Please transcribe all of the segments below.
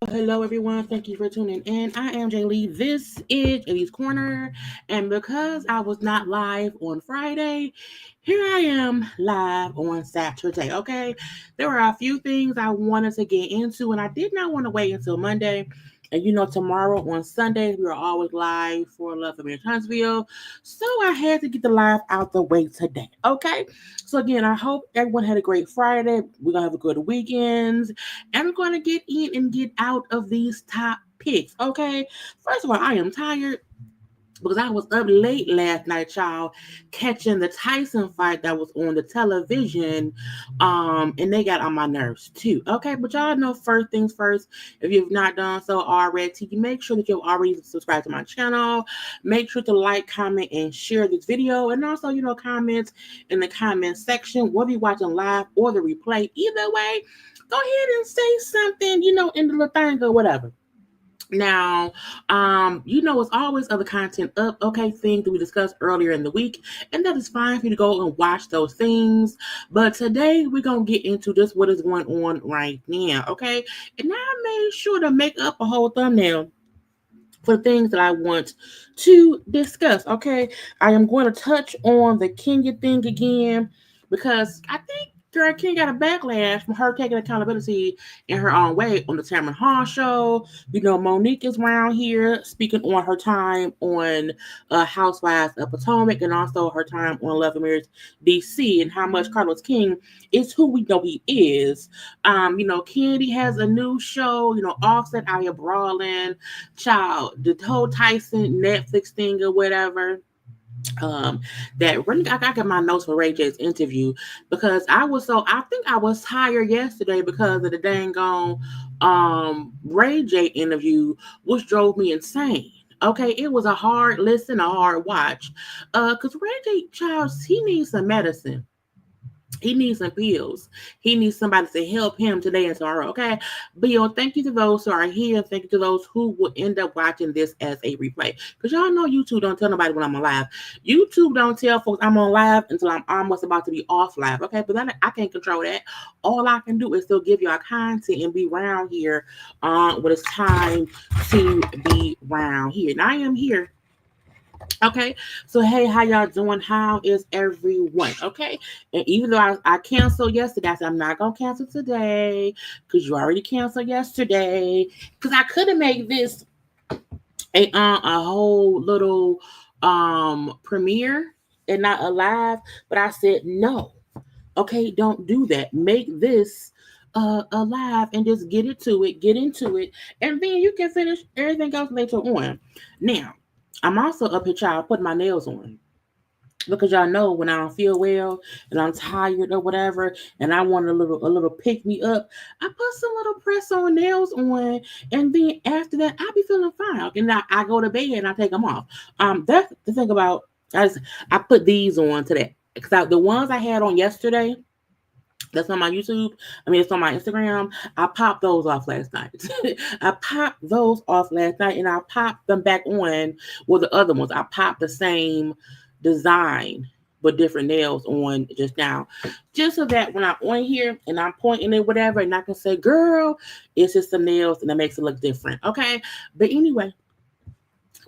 Hello, everyone. Thank you for tuning in. I am Jaylee. This is JayLeesCorner. And because I was not live on Friday, here I am live on Saturday. Okay. There were a few things I wanted to get into, and I did not want to wait until Monday. And tomorrow on Sundays, we are always live for Love in Huntsville. So I had to get the live out the way today. Okay. So again, I hope everyone had a great Friday. We're going to have a good weekend. And we're going to get in and get out of these top picks. Okay. First of all, I am tired because I was up late last night, y'all, catching the Tyson fight that was on the television. And they got on my nerves too. Okay, but y'all know first things first, if you've not done so already, you make sure that you've already subscribed to my channel. Make sure to like, comment, and share this video. And also, comments in the comment section, whether you're watching live or the replay. Either way, go ahead and say something, in the little thing or whatever. Now, it's always other content up, okay, things that we discussed earlier in the week, and that is fine for you to go and watch those things. But today we're gonna get into just what is going on right now, okay? And I made sure to make up a whole thumbnail for things that I want to discuss, okay? I am going to touch on the Kenya thing again because I think Girl King got a backlash from her taking accountability in her own way on the Tamron Hall show. Monique is around here speaking on her time on Housewives of Potomac and also her time on Love and Marriage DC and how much Carlos King is who we know he is. Kandi has a new show, Offset out here brawling, child, the whole Tyson Netflix thing or whatever. That really I got my notes for Ray J's interview because I think I was tired yesterday because of the dang on Ray J interview, which drove me insane. Okay, it was a hard listen, a hard watch. Because Ray J Charles, he needs some medicine. He needs some pills. He needs somebody to help him today and tomorrow. Okay. But thank you to those who are here. Thank you to those who will end up watching this as a replay. Because y'all know YouTube don't tell nobody when I'm on live. YouTube don't tell folks I'm on live until I'm almost about to be off live. Okay. But I can't control that. All I can do is still give y'all content and be around here when it's time to be around here. And I am here Okay, so hey, how y'all doing? How is everyone? Okay, and even though I canceled yesterday, I said I'm not gonna cancel today because you already canceled yesterday. Because I could have made this a whole little premiere and not a live, but I said no. Okay, don't do that. Make this alive and just get into it, get into it, and then you can finish everything else later on. Now, I'm also up here, child, putting my nails on because y'all know when I don't feel well and I'm tired or whatever, and I want a little pick me up, I put some little press on nails on, and then after that, I be feeling fine. And now I go to bed and I take them off. That's the thing about I put these on today because the ones I had on yesterday. That's on my YouTube. I mean, it's on my Instagram. I popped those off last night. I popped those off last night and I popped them back on with the other ones. I popped the same design but different nails on just now. Just so that when I'm on here and I'm pointing it, whatever, and I can say, girl, it's just some nails and it makes it look different. Okay. But anyway,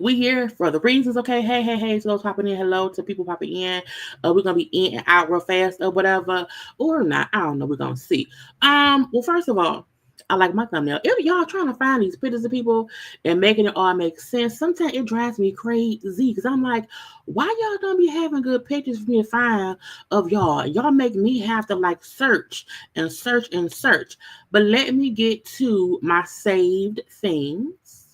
we here for the reasons, okay? Hey, so those popping in, hello to people popping in. We're gonna be in and out real fast or whatever, or not. I don't know. We're gonna see. Well, first of all, I like my thumbnail. If y'all trying to find these pictures of people and making it all make sense, sometimes it drives me crazy because I'm like, why y'all don't be having good pictures for me to find of y'all? Y'all make me have to like search and search and search. But let me get to my saved things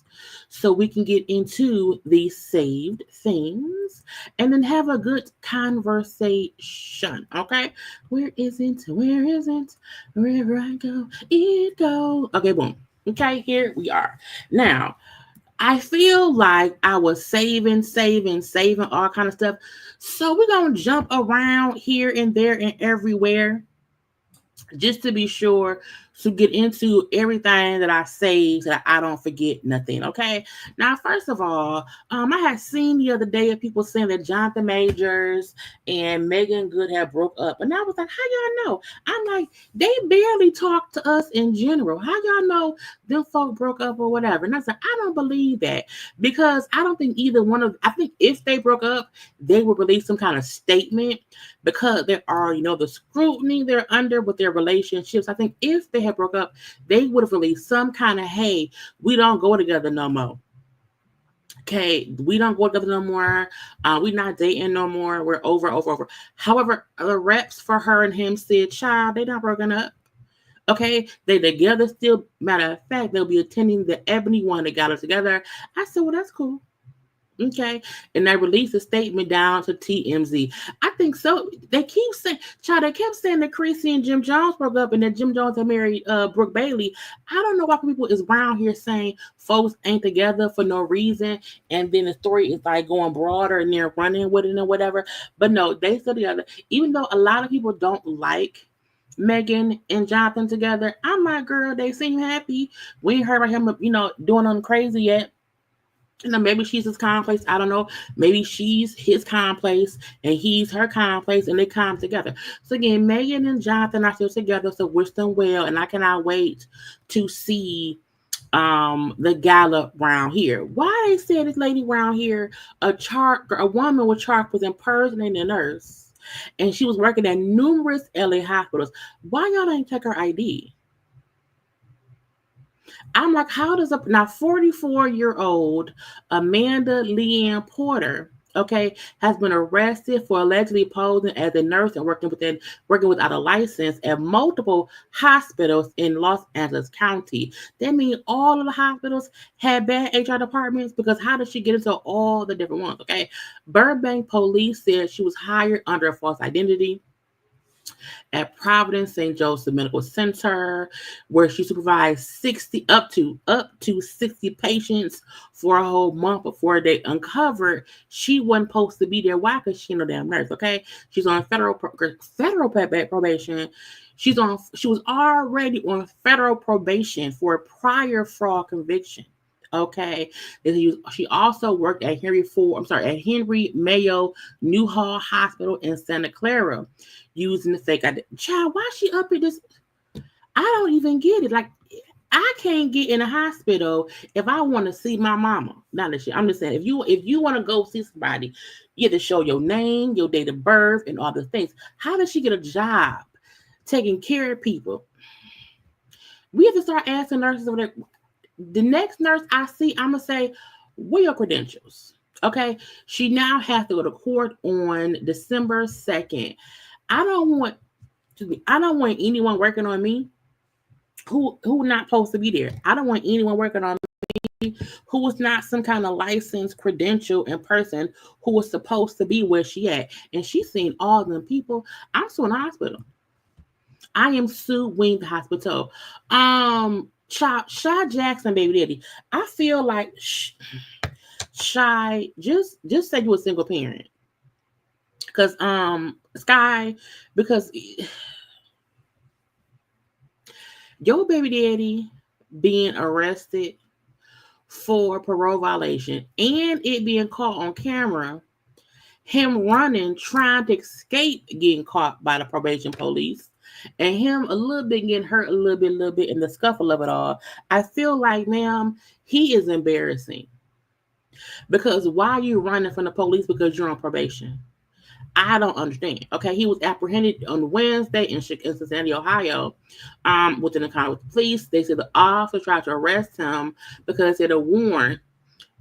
so we can get into these saved things and then have a good conversation. Okay, where is it? Where is it? Wherever I go, it go. Okay, boom. Okay, here we are. Now, I feel like I was saving all kind of stuff. So we're gonna jump around here and there and everywhere just to be sure to get into everything that I say so that I don't forget nothing. Okay. Now, first of all, I had seen the other day of people saying that Jonathan Majors and Meagan Good had broke up. And I was like, how y'all know? I'm like, they barely talk to us in general. How y'all know them folk broke up or whatever? And I said, I don't believe that because I don't think either one of I think if they broke up, they would release some kind of statement because there are, the scrutiny they're under with their relationships. I think if they had broke up, they would have released some kind of, hey, we don't go together no more. Okay, we don't go together no more. We're not dating no more. We're over. However, the reps for her and him said, child, they not broken up. Okay, they together still. Matter of fact, they'll be attending the Ebony one that got us together. I said, well, that's cool. Okay. And they released a statement down to TMZ. I think so. They keep saying, child, they kept saying that Chrissy and Jim Jones broke up and that Jim Jones had married Brooke Bailey. I don't know why people is around here saying folks ain't together for no reason. And then the story is like going broader and they're running with it and whatever. But no, they still together. Even though a lot of people don't like Meagan and Jonathan together, I'm like, girl, they seem happy. We ain't heard about him, doing nothing crazy yet. Maybe she's his complex. I don't know. Maybe she's his complex and he's her complex and they come together. So again, Meagan and Jonathan are still together. So wish them well. And I cannot wait to see the gala round here. Why they said this lady round here, a woman with chart was impersonating a nurse. And she was working at numerous LA hospitals. Why y'all ain't check her ID? I'm like, how does now 44-year-old Amanda Leanne Porter, okay, has been arrested for allegedly posing as a nurse and working without a license at multiple hospitals in Los Angeles County. That means all of the hospitals had bad HR departments because how did she get into all the different ones? Okay. Burbank police said she was hired under a false identity at Providence St. Joseph Medical Center, where she supervised 60 up to 60 patients for a whole month before they uncovered she wasn't supposed to be there. Why? Because she no damn nurse. Okay, she's on federal probation. She was already on federal probation for a prior fraud conviction. Okay, she also worked at Henry Mayo Newhall Hospital in Santa Clara, using the fake identity. Child, why she up at this? I don't even get it. Like, I can't get in a hospital if I want to see my mama. Not that shit. I'm just saying, if you want to go see somebody, you have to show your name, your date of birth, and all the things. How does she get a job taking care of people? We have to start asking nurses over there. The next nurse I see, I'm gonna say, "Where your credentials?" Okay, she now has to go to court on December 2nd. I don't want, excuse me, I don't want anyone working on me who not supposed to be there. I don't want anyone working on me who was not some kind of licensed credential in person who was supposed to be where she at. And she's seen all them people. I'm suing the hospital. I am suing the hospital. Skai Jackson, baby daddy. I feel like Shy, just say you a single parent. Cause Sky, because your baby daddy being arrested for parole violation and it being caught on camera, him running, trying to escape getting caught by the probation police, and him a little bit getting hurt a little bit in the scuffle of it all. I feel like, ma'am, he is embarrassing. Because why are you running from the police because you're on probation? I don't understand. Okay, he was apprehended on Wednesday in Cincinnati, Ohio, within a encounter with the police. They said the officer tried to arrest him because he had a warrant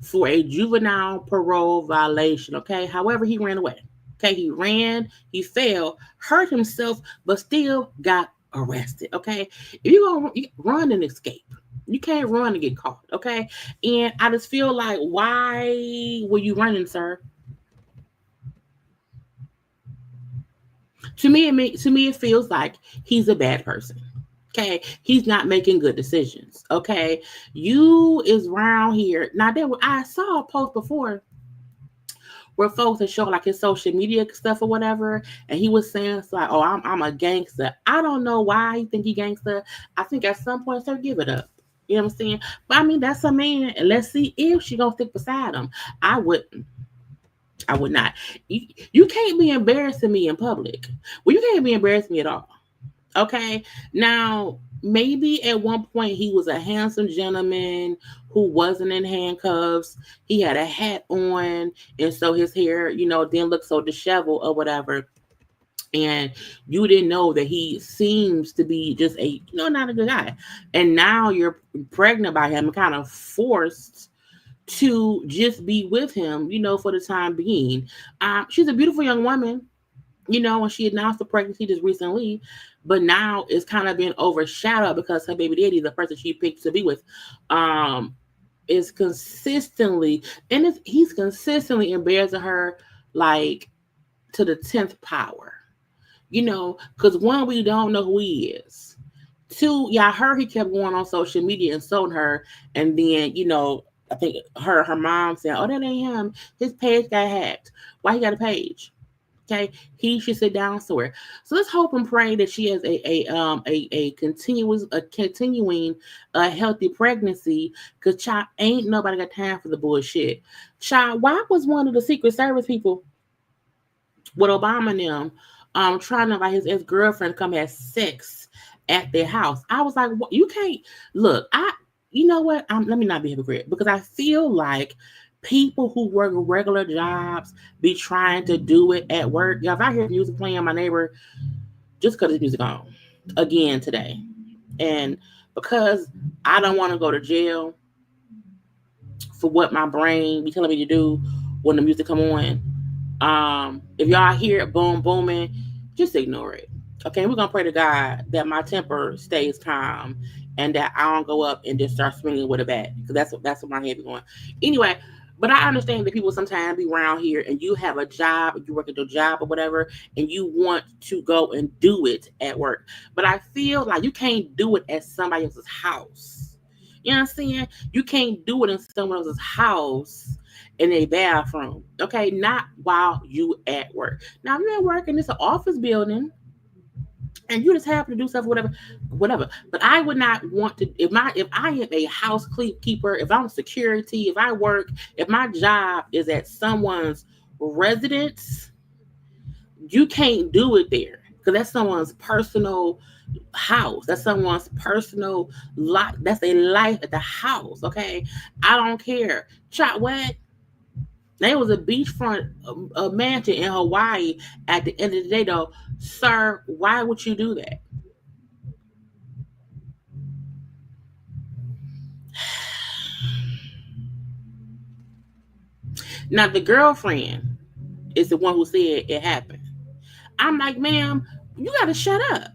for a juvenile parole violation. Okay, however, he ran away. Okay, he ran, he fell, hurt himself, but still got arrested. Okay, if you're gonna run and escape, you can't run and get caught. Okay, and I just feel like, why were you running, sir? To me, it feels like he's a bad person. Okay, he's not making good decisions. Okay, you is around here now. I saw a post before where folks had showed like his social media stuff or whatever, and he was saying it's like, "Oh, I'm a gangster." I don't know why he think he gangster. I think at some point, sir, give it up. You know what I'm saying? But I mean, that's a man, and let's see if she gonna stick beside him. I wouldn't. I would not. You can't be embarrassing me in public. Well, you can't be embarrassing me at all. Okay. Now, maybe at one point he was a handsome gentleman who wasn't in handcuffs. He had a hat on, and so his hair, didn't look so disheveled or whatever. And you didn't know that he seems to be just not a good guy. And now you're pregnant by him and kind of forced to just be with him, for the time being. She's a beautiful young woman, and she announced the pregnancy just recently, but now it's kind of been overshadowed because her baby daddy, the person she picked to be with, is consistently, and he's consistently embarrassing her like to the 10th power, because one, we don't know who he is. Two, yeah, I heard he kept going on social media and sold her, and then, I think her mom said, "Oh, that ain't him. His page got hacked. Why he got a page?" Okay, he should sit down somewhere. So let's hope and pray that she has a continuing healthy pregnancy. Cause child, ain't nobody got time for the bullshit. Child, why was one of the Secret Service people with Obama and them trying to invite his ex-girlfriend to come have sex at their house? I was like, what? You can't look. You know what? Let me not be a hypocrite, because I feel like people who work regular jobs be trying to do it at work. Yeah, if I hear music playing, my neighbor, just because it's music on again today, and because I don't want to go to jail for what my brain be telling me to do when the music come on. If y'all hear it boom booming, just ignore it. Okay, we're gonna pray to God that my temper stays calm and that I don't go up and just start swinging with a bat, because that's what my head be going. Anyway, but I understand that people sometimes be around here and you have a job, you work at your job or whatever, and you want to go and do it at work. But I feel like you can't do it at somebody else's house. You know what I'm saying? You can't do it in someone else's house in a bathroom. Okay, not while you at work. Now, if you're at work and it's an office building and you just happen to do stuff, whatever. But I would not want to, if I am a housekeeper, if I'm security, if I work, if my job is at someone's residence, you can't do it there. because that's someone's personal house. That's someone's personal life. That's a life at the house. Okay, I don't care. Child, what? There was a beachfront mansion in Hawaii. At the end of the day, though, sir, why would you do that? Now, the girlfriend is the one who said it happened. I'm like, ma'am, you got to shut up.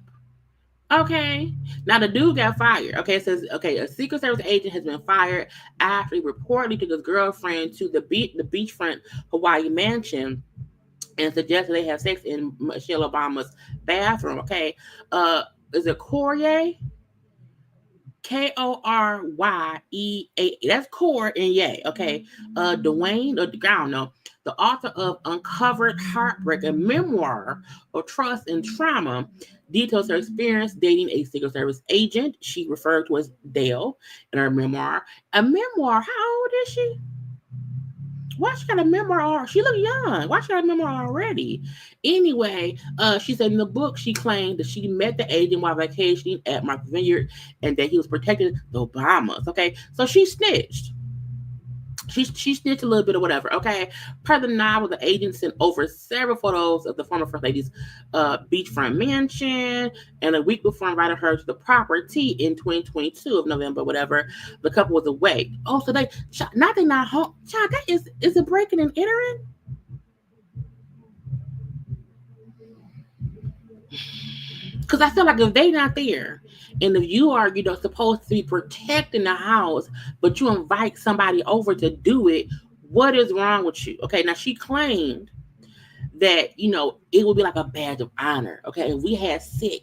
Okay. Now the dude got fired. Okay, it says okay, a Secret Service agent has been fired after he reportedly took his girlfriend to the beachfront Hawaii mansion and suggested they have sex in Michelle Obama's bathroom. Okay. Uh is it Corey? Korye. That's Core and Yay. Okay. Dwayne, or I don't know. The author of Uncovered Heartbreak, a memoir of trust and trauma, details her experience dating a Secret Service agent she referred to as Dale in her memoir. A memoir? How old is she? Why she got a memoir? She look young. Why she got a memoir already? Anyway, she said in the book she claimed that she met the agent while vacationing at Martha's Vineyard and that he was protecting the Obamas. Okay, so she snitched. She snitched a little bit or whatever. Okay, per the novel, the agent sent over several photos of the former first lady's beachfront mansion, and a week before invited her to the property in 2022 of November, whatever. The couple was away. Oh, so they not home. Child, that is it breaking and entering? Because I feel like if they not there, and if you are, supposed to be protecting the house, but you invite somebody over to do it, what is wrong with you? Okay, now she claimed that it would be like a badge of honor. Okay, if we had sex,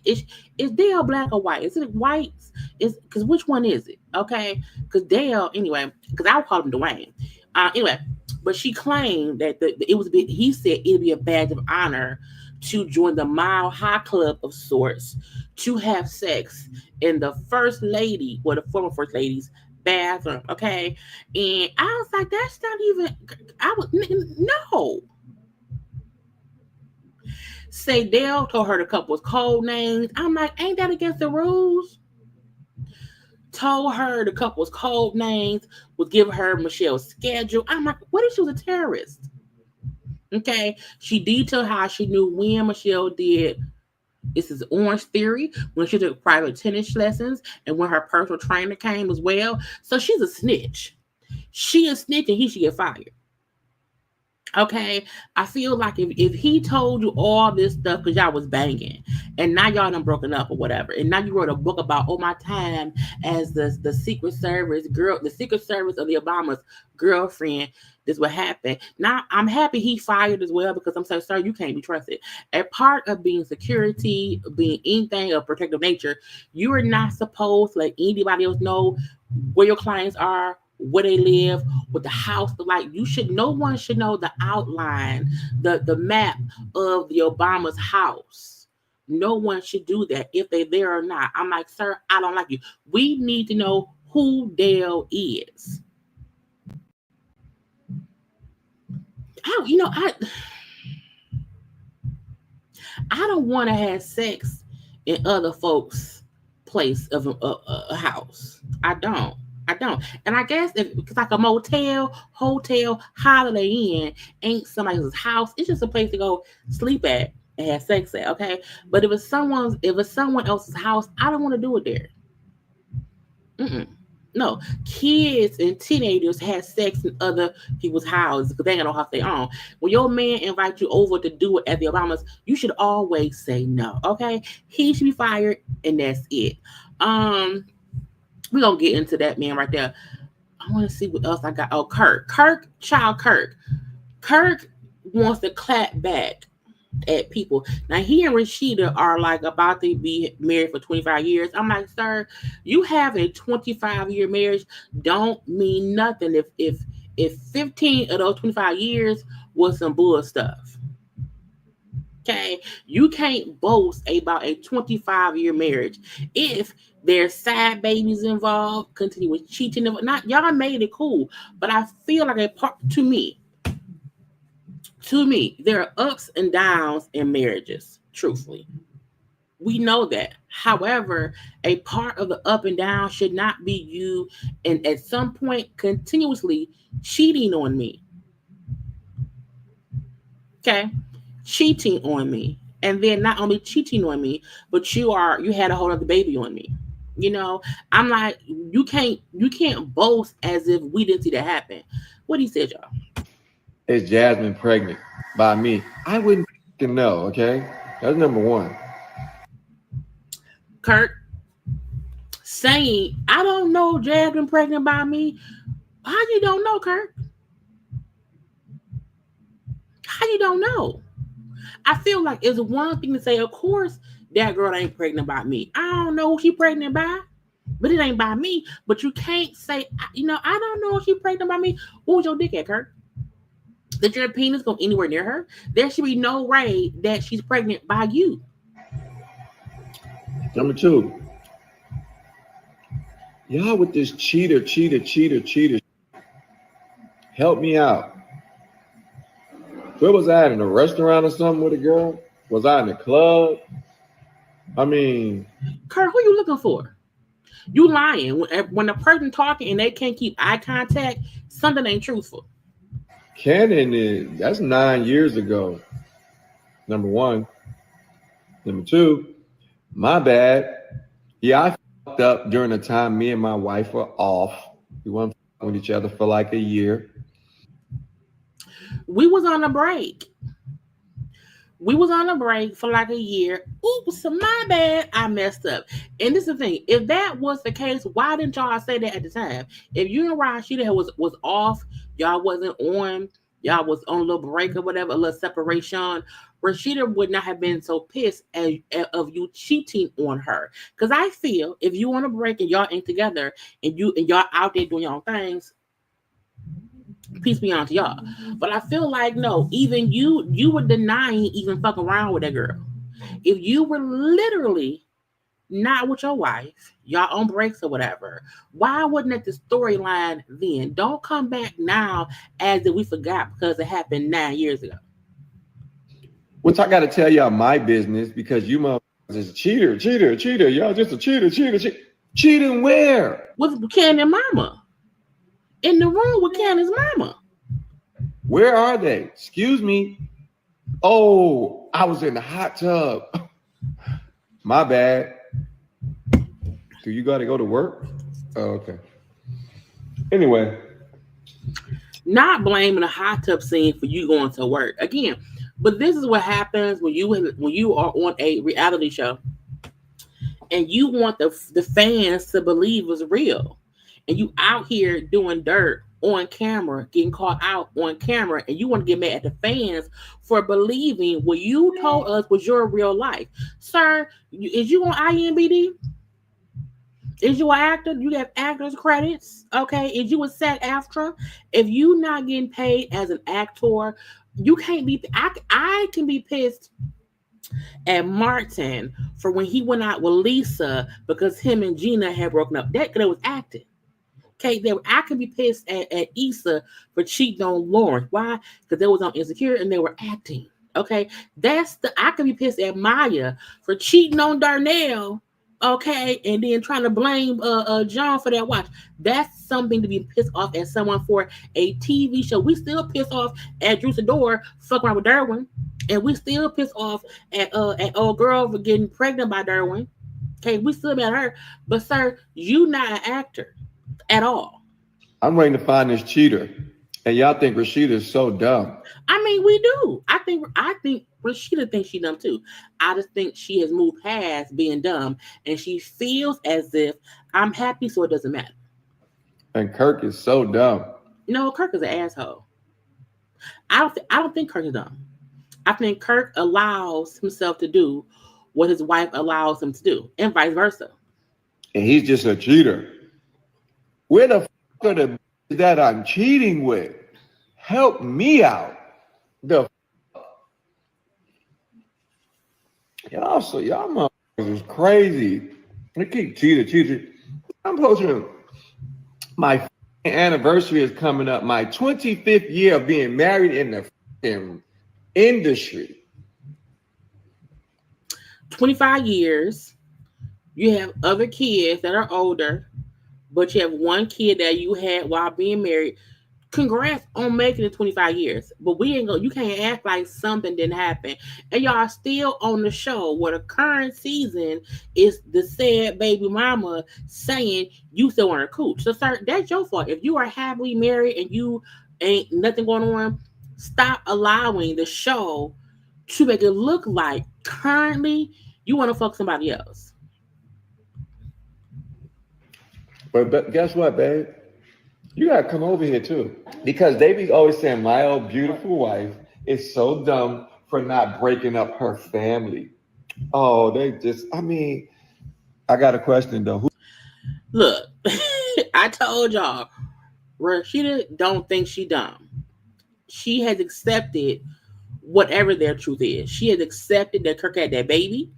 is Dale black or white? Is it white? Is because which one is it? Okay, because Dale anyway. Because I would call him Dwayne. Anyway, but she claimed that it was. He said it'd be a badge of honor to join the Mile High Club of sorts to have sex in the first lady or the former first lady's bathroom. Okay, and I was like, that's not even. I was no. Say Dale told her the couple's code names. I'm like, ain't that against the rules? Told her the couple's code names, was giving her Michelle's schedule. I'm like, what if she was a terrorist? Okay. She detailed how she knew when Michelle did. This is Orange Theory, when she took private tennis lessons and when her personal trainer came as well. So she's a snitch. She a snitch and he should get fired. Okay, I feel like if he told you all this stuff because y'all was banging, and now y'all done broken up or whatever, and now you wrote a book about my time as the Secret Service girl, the Secret Service of the Obamas girlfriend. This what happened. Now I'm happy he fired as well because I'm saying, sir, you can't be trusted. A part of being security, being anything of protective nature, you are not supposed to let anybody else know where your clients are, where they live, what the house look like. No one should know the outline, the map of the Obama's house. No one should do that if they're there or not. I'm like, sir, I don't like you. We need to know who Dale is. I don't want to have sex in other folks' place of a house. I don't. And I guess if it's like a motel, hotel, Holiday Inn ain't somebody's house. It's just a place to go sleep at and have sex at. Okay. But if it's someone else's house, I don't want to do it there. Mm-mm. No, kids and teenagers have sex in other people's houses because they ain't got no house their own. When your man invites you over to do it at the Obamas, you should always say no. Okay, he should be fired, and that's it. We're gonna get into that man right there. I want to see what else I got. Oh, Kirk. Kirk wants to clap back at people. Now he and Rashida are like about to be married for 25 years. I'm like, sir, you have a 25-year marriage don't mean nothing if 15 of those 25 years was some bull stuff. Okay, you can't boast about a 25-year marriage if there's side babies involved, continue with cheating. Not y'all made it cool, but I feel like a part to me, there are ups and downs in marriages, truthfully. We know that. However, a part of the up and down should not be you and at some point continuously cheating on me. Okay? Cheating on me. And then not only cheating on me, but you had a whole other baby on me. You know, I'm like, you can't boast as if we didn't see that happen. What he said, y'all. Is Jasmine pregnant by me? I wouldn't know, okay? That's number one. Kirk saying, I don't know Jasmine pregnant by me. How you don't know, Kirk? How you don't know? I feel like it's one thing to say, of course, that girl ain't pregnant by me. I don't know who she pregnant by, but it ain't by me. But you can't say, I don't know if she pregnant by me. Who's your dick at, Kirk? Did your penis go anywhere near her? There should be no way that she's pregnant by you. Number two, y'all with this cheater. Help me out. Where was I at? In a restaurant or something with a girl? Was I in a club? I mean, Kirk, who you looking for? You lying. When a person talking and they can't keep eye contact, something ain't truthful. that's 9 years ago. Number one. Number two, my bad. Yeah, I fucked up during the time me and my wife were off. We weren't with each other for like a year. We was on a break. We was on a break for like a year. Oops, my bad. I messed up. And this is the thing. If that was the case, why didn't y'all say that at the time? If you and Rashida was off, y'all wasn't on, y'all was on a little break or whatever, a little separation, Rashida would not have been so pissed of you cheating on her. Because I feel if you on a break and y'all ain't together and y'all out there doing your own things, peace be unto y'all. But I feel like no, even you were denying even fucking around with that girl. If you were literally not with your wife, y'all on breaks or whatever, why wasn't that the storyline then? Don't come back now as if we forgot because it happened 9 years ago. Which I got to tell y'all my business because you motherfuckers is cheater. Y'all just a cheater. Cheating where? With Candia's mama. In the room with Candia's mama. Where are they? Excuse me. Oh, I was in the hot tub. My bad. Do you got to go to work? Oh, okay. Anyway. Not blaming the hot tub scene for you going to work. Again, but this is what happens when you are on a reality show and you want the fans to believe it's real. And you out here doing dirt on camera, getting caught out on camera, and you want to get mad at the fans for believing what you told us was your real life. Sir, is you on IMBD? Is you an actor? You have actors credits? Okay. Is you a SAG-AFTRA? If you not getting paid as an actor, you can't be. I can be pissed at Martin for when he went out with Lisa because him and Gina had broken up. That was acting. Okay, I can be pissed at Issa for cheating on Lawrence. Why? Because they was on Insecure and they were acting. Okay, I can be pissed at Maya for cheating on Darnell. Okay, and then trying to blame John for that watch. That's something to be pissed off at someone for a TV show. We still pissed off at Drew Sidor fucking around with Derwin, and we still pissed off at old girl for getting pregnant by Derwin. Okay, we still mad at her, but sir, you not an actor at all. I'm waiting to find this cheater, and y'all think Rashida is so dumb. I mean, we do. I think Rashida thinks she's dumb too. I just think she has moved past being dumb, and she feels as if I'm happy, so it doesn't matter. And Kirk is so dumb. No, Kirk is an asshole. I don't think Kirk is dumb. I think Kirk allows himself to do what his wife allows him to do, and vice versa. And he's just a cheater. Where the fuck are the that I'm cheating with? Help me out. Y'all motherfuckers is crazy. They keep cheating. I'm posting. My anniversary is coming up. My 25th year of being married in the industry. 25 years. You have other kids that are older, but you have one kid that you had while being married. Congrats on making it 25 years. But we ain't gonna you can't act like something didn't happen. And y'all still on the show where the current season is the said baby mama saying you still want to cooch. So sir, that's your fault. If you are happily married and you ain't nothing going on, stop allowing the show to make it look like currently you want to fuck somebody else. But guess what, babe? You gotta come over here too. Because they be always saying my old beautiful wife is so dumb for not breaking up her family. Oh, they just I mean, I got a question though. Look, I told y'all, Rashida don't think she dumb. She has accepted whatever their truth is. She has accepted that Kirk had that baby.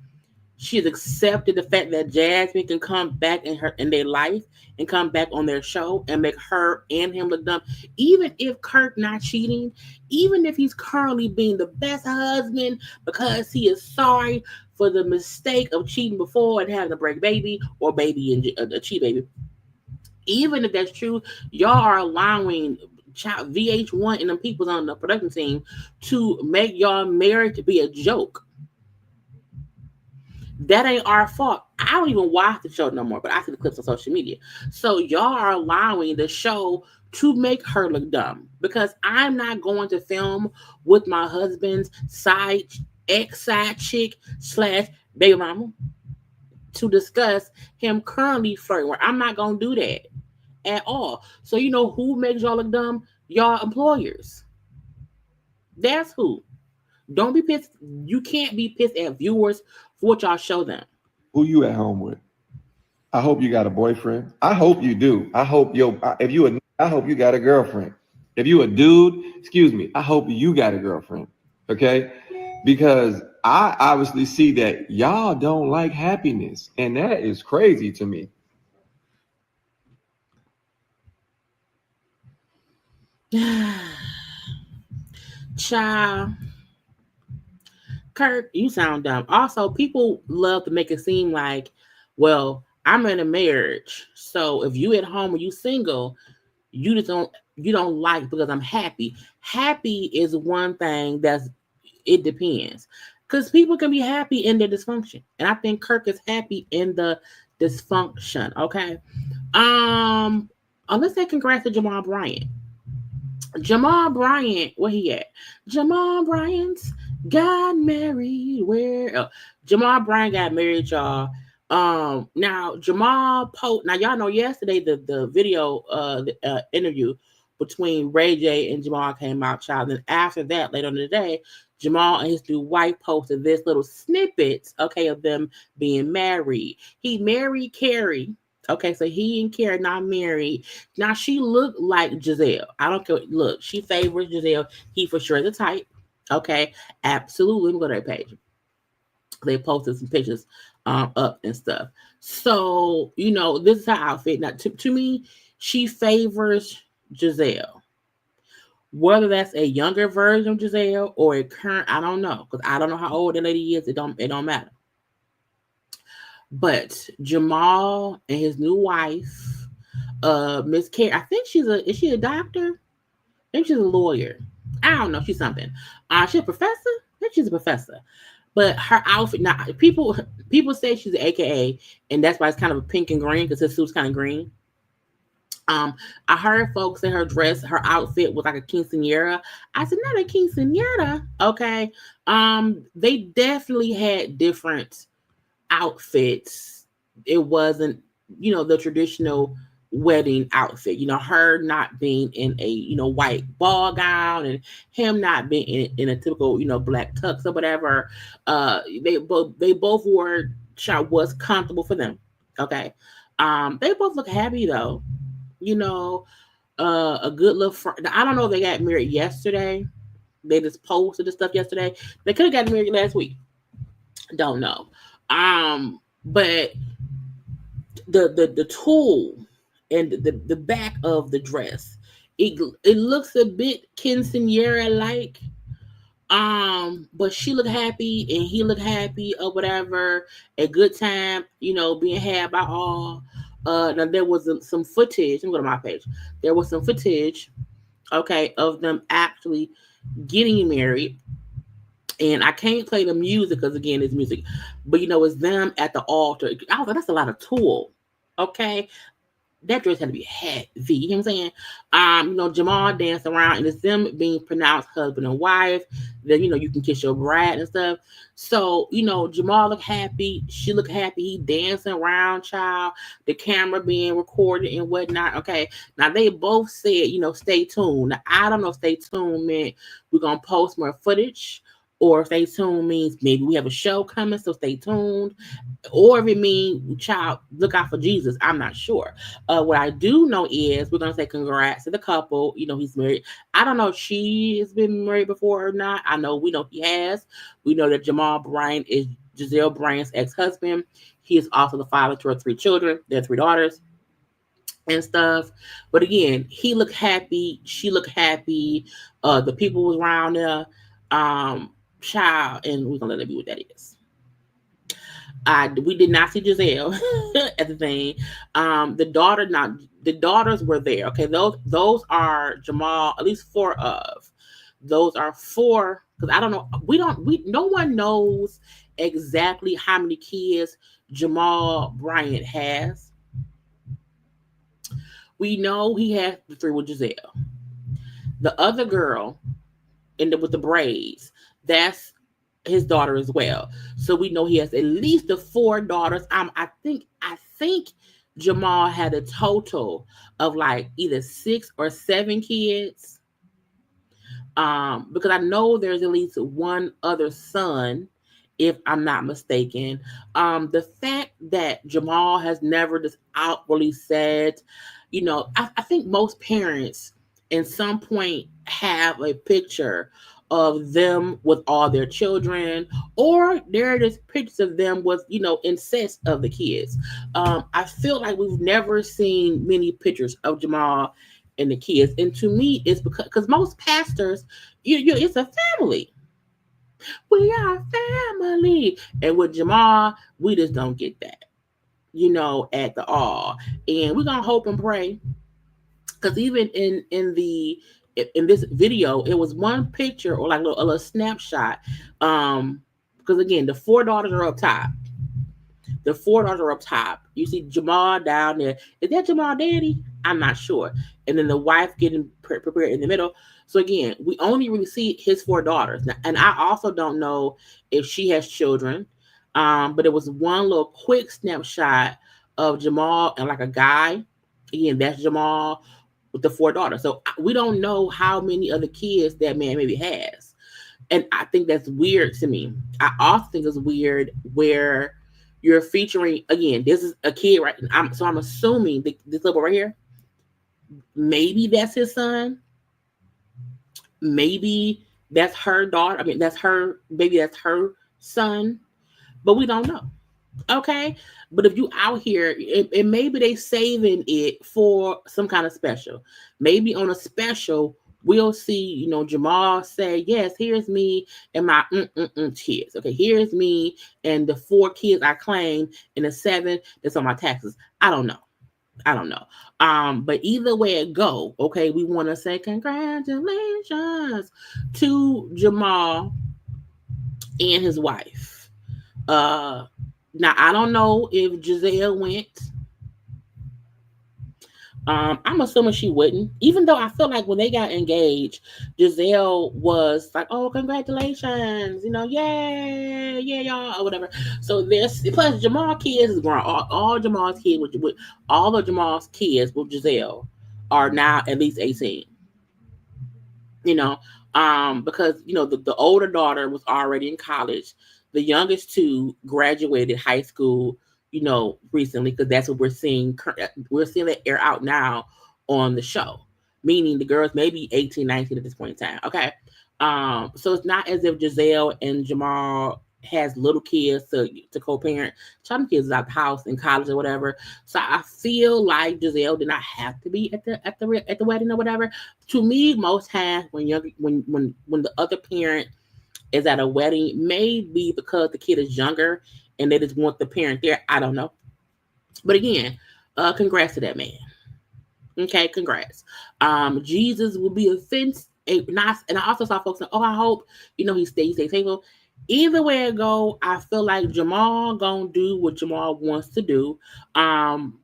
She has accepted the fact that Jasmine can come back in their life and come back on their show and make her and him look dumb. Even if Kirk not cheating, even if he's currently being the best husband because he is sorry for the mistake of cheating before and having a break baby or baby and a cheat baby. Even if that's true, y'all are allowing VH1 and the people on the production team to make y'all marriage to be a joke. That ain't our fault. I don't even watch the show no more, but I see the clips on social media. So y'all are allowing the show to make her look dumb because I'm not going to film with my husband's side chick / baby mama to discuss him currently flirting. I'm not gonna do that at all. So you know who makes y'all look dumb? Y'all employers. That's who. Don't be pissed. You can't be pissed at viewers for what y'all show them. Who you at home with? I hope you got a boyfriend. I hope you do. I hope I hope you got a girlfriend. If you a dude, excuse me, I hope you got a girlfriend. Okay? Because I obviously see that y'all don't like happiness. And that is crazy to me. Child. Kirk, you sound dumb. Also, people love to make it seem like, well, I'm in a marriage. So if you at home or you single, you don't like because I'm happy. Happy is one thing it depends. Because people can be happy in their dysfunction. And I think Kirk is happy in the dysfunction. Okay. Let's say congrats to Jamal Bryant. Jamal Bryant, where he at? Jamal Bryant's got married. Jamal Bryant got married, y'all. Now now y'all know yesterday the video interview between Ray J and Jamal came out, child. And after that, later on in the day, Jamal and his new wife posted this little snippets, okay, of them being married. He married Carrie. Okay, so he and Carrie not married. Now she looked like Giselle. I don't care. Look, she favors Giselle. He for sure the type. Okay, absolutely. Let me go to that page. They posted some pictures up and stuff. So, this is her outfit. Now, to me, she favors Giselle. Whether that's a younger version of Giselle or a current, I don't know. Because I don't know how old the lady is. It don't matter. But Jamal and his new wife, Miss Carrie, I think is she a doctor? I think she's a lawyer. I don't know. She's something. She's a professor? I think she's a professor. But her outfit, now people say she's an AKA, and that's why it's kind of a pink and green because her suit's kind of green. I heard folks say her outfit was like a quinceañera. I said, not a quinceañera. Okay. They definitely had different outfits. It wasn't, the traditional wedding outfit. Her not being in a, white ball gown and him not being in a typical, black tux or whatever. They both wore was comfortable for them. Okay. They both look happy though. A good little I don't know if they got married yesterday. They just posted the stuff yesterday. They could have gotten married last week. Don't know. But the tool and the back of the dress, it looks a bit quinceañera like, But she looked happy and he looked happy or whatever. A good time, being had by all. Now there was some footage. Let me go to my page. There was some footage, okay, of them actually getting married. And I can't play the music because again, it's music. But it's them at the altar. I was like, that's a lot of tool. Okay, that dress had to be heavy. You know what I'm saying? Jamal danced around and it's them being pronounced husband and wife. Then, you can kiss your bride and stuff. So, Jamal looked happy. She looked happy. He dancing around, child. The camera being recorded and whatnot. Okay. Now, they both said, stay tuned. Now, I don't know if stay tuned meant we're going to post more footage or stay tuned means maybe we have a show coming, so stay tuned. Or if it means, child, look out for Jesus. I'm not sure. What I do know is we're going to say congrats to the couple. He's married. I don't know if she has been married before or not. We know he has. We know that Jamal Bryant is Giselle Bryant's ex-husband. He is also the father to her 3 children. Their 3 daughters and stuff. But again, he looked happy. She looked happy. The people was around there. Child, and we're going to let it be what that is. We did not see Giselle at the thing. The daughters were there. Okay, those are Jamal. At least 4 of those are 4. Because I don't know. No one knows exactly how many kids Jamal Bryant has. We know he has the 3 with Giselle. The other girl, with the braids, that's his daughter as well. So we know he has at least the 4 daughters. I think Jamal had a total of like either 6 or 7 kids. Because I know there's at least one other son, if I'm not mistaken. The fact that Jamal has never just outwardly said, I think most parents at some point have a picture of them with all their children, or there are just pictures of them with, incest of the kids. I feel like we've never seen many pictures of Jamal and the kids. And to me, it's because most pastors, it's a family. We are family. And with Jamal, we just don't get that, at the all. And we're going to hope and pray. Because even in this video, it was one picture or like a little snapshot. Because again, the 4 daughters are up top. You see Jamal down there. Is that Jamal daddy? I'm not sure. And then the wife getting prepared in the middle. So again, we only really see his 4 daughters. Now, and I also don't know if she has children. But it was one little quick snapshot of Jamal and like a guy. Again, that's Jamal with the 4 daughters. So we don't know how many other kids that man maybe has. And I think that's weird to me. I also think it's weird where you're featuring, again, this is a kid, right? So I'm assuming this little right here, maybe that's his son. Maybe that's her daughter. Maybe that's her son. But we don't know. Okay, but if you out here, and maybe they saving it for some kind of special. Maybe on a special, we'll see, Jamal say, yes, here's me and my kids. Okay, here's me and the 4 kids I claim and the 7 that's on my taxes. I don't know. But either way it go, okay, we want to say congratulations to Jamal and his wife. Now, I don't know if Giselle went. I'm assuming she wouldn't. Even though I feel like when they got engaged, Giselle was like, oh, congratulations. Yay, yeah, y'all, or whatever. So plus Jamal kids is grown. All Jamal's kids, with all of Jamal's kids with Giselle are now at least 18. Because, the older daughter was already in college. The youngest 2 graduated high school, recently, because that's what we're seeing. We're seeing that air out now on the show, meaning the girls may be 18, 19 at this point in time. Okay. So it's not as if Giselle and Jamal has little kids to co-parent. Some kids is out the house in college or whatever. So I feel like Giselle did not have to be at the wedding or whatever. To me, most times when the other parent is at a wedding. Maybe because the kid is younger and they just want the parent there. I don't know. But again, congrats to that man. Okay, congrats. Jesus will be offense. And I also saw folks saying, "Oh, I hope he stays faithful." Either way it go, I feel like Jamal gonna do what Jamal wants to do. Um,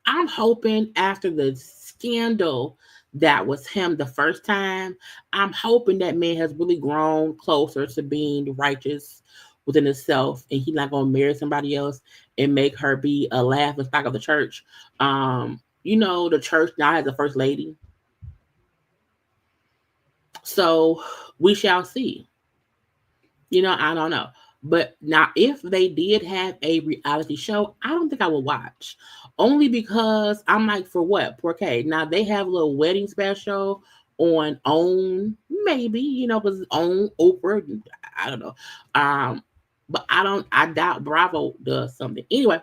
I'm hoping after the scandal that was him the first time, I'm hoping that man has really grown closer to being righteous within himself, and he's not gonna marry somebody else and make her be a laughing stock of the church. The church now has a first lady, so we shall see. I don't know. But now, if they did have a reality show, I don't think I would watch. Only because I'm like, for what? Okay, now they have a little wedding special on OWN, maybe, because OWN, Oprah, I don't know. Um, but I doubt Bravo does something. Anyway,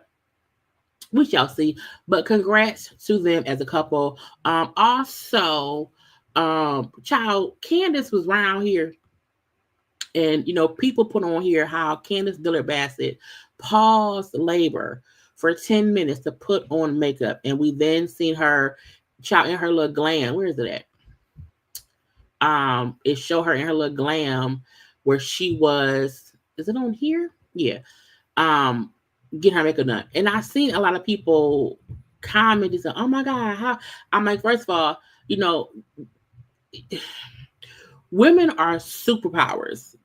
we shall see. But congrats to them as a couple. Also, child, Candiace was around here, and people put on here how Candiace Dillard Bassett paused labor for 10 minutes to put on makeup, and we then seen her child in her little glam. Where is it at? It showed her in her little glam where she was. Is it on here? Yeah. Um, Getting her makeup done, and I seen a lot of people comment and say, "Oh my God, how?" I'm like, first of all, you know women are superpowers.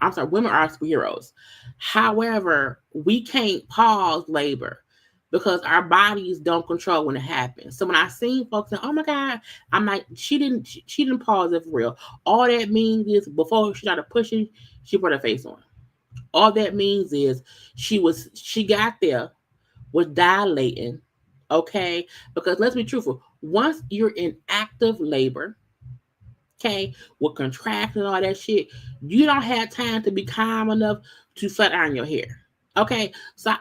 I'm sorry, women are superheroes. However, we can't pause labor because our bodies don't control when it happens. So when I seen folks say, "Oh my God," I'm like, she didn't pause it for real. All that means is before she started pushing, she put her face on. All that means is she got there, was dilating, okay? Because let's be truthful, once you're in active labor, okay, with contractions and all that shit, you don't have time to be calm enough to flat iron your hair. Okay, so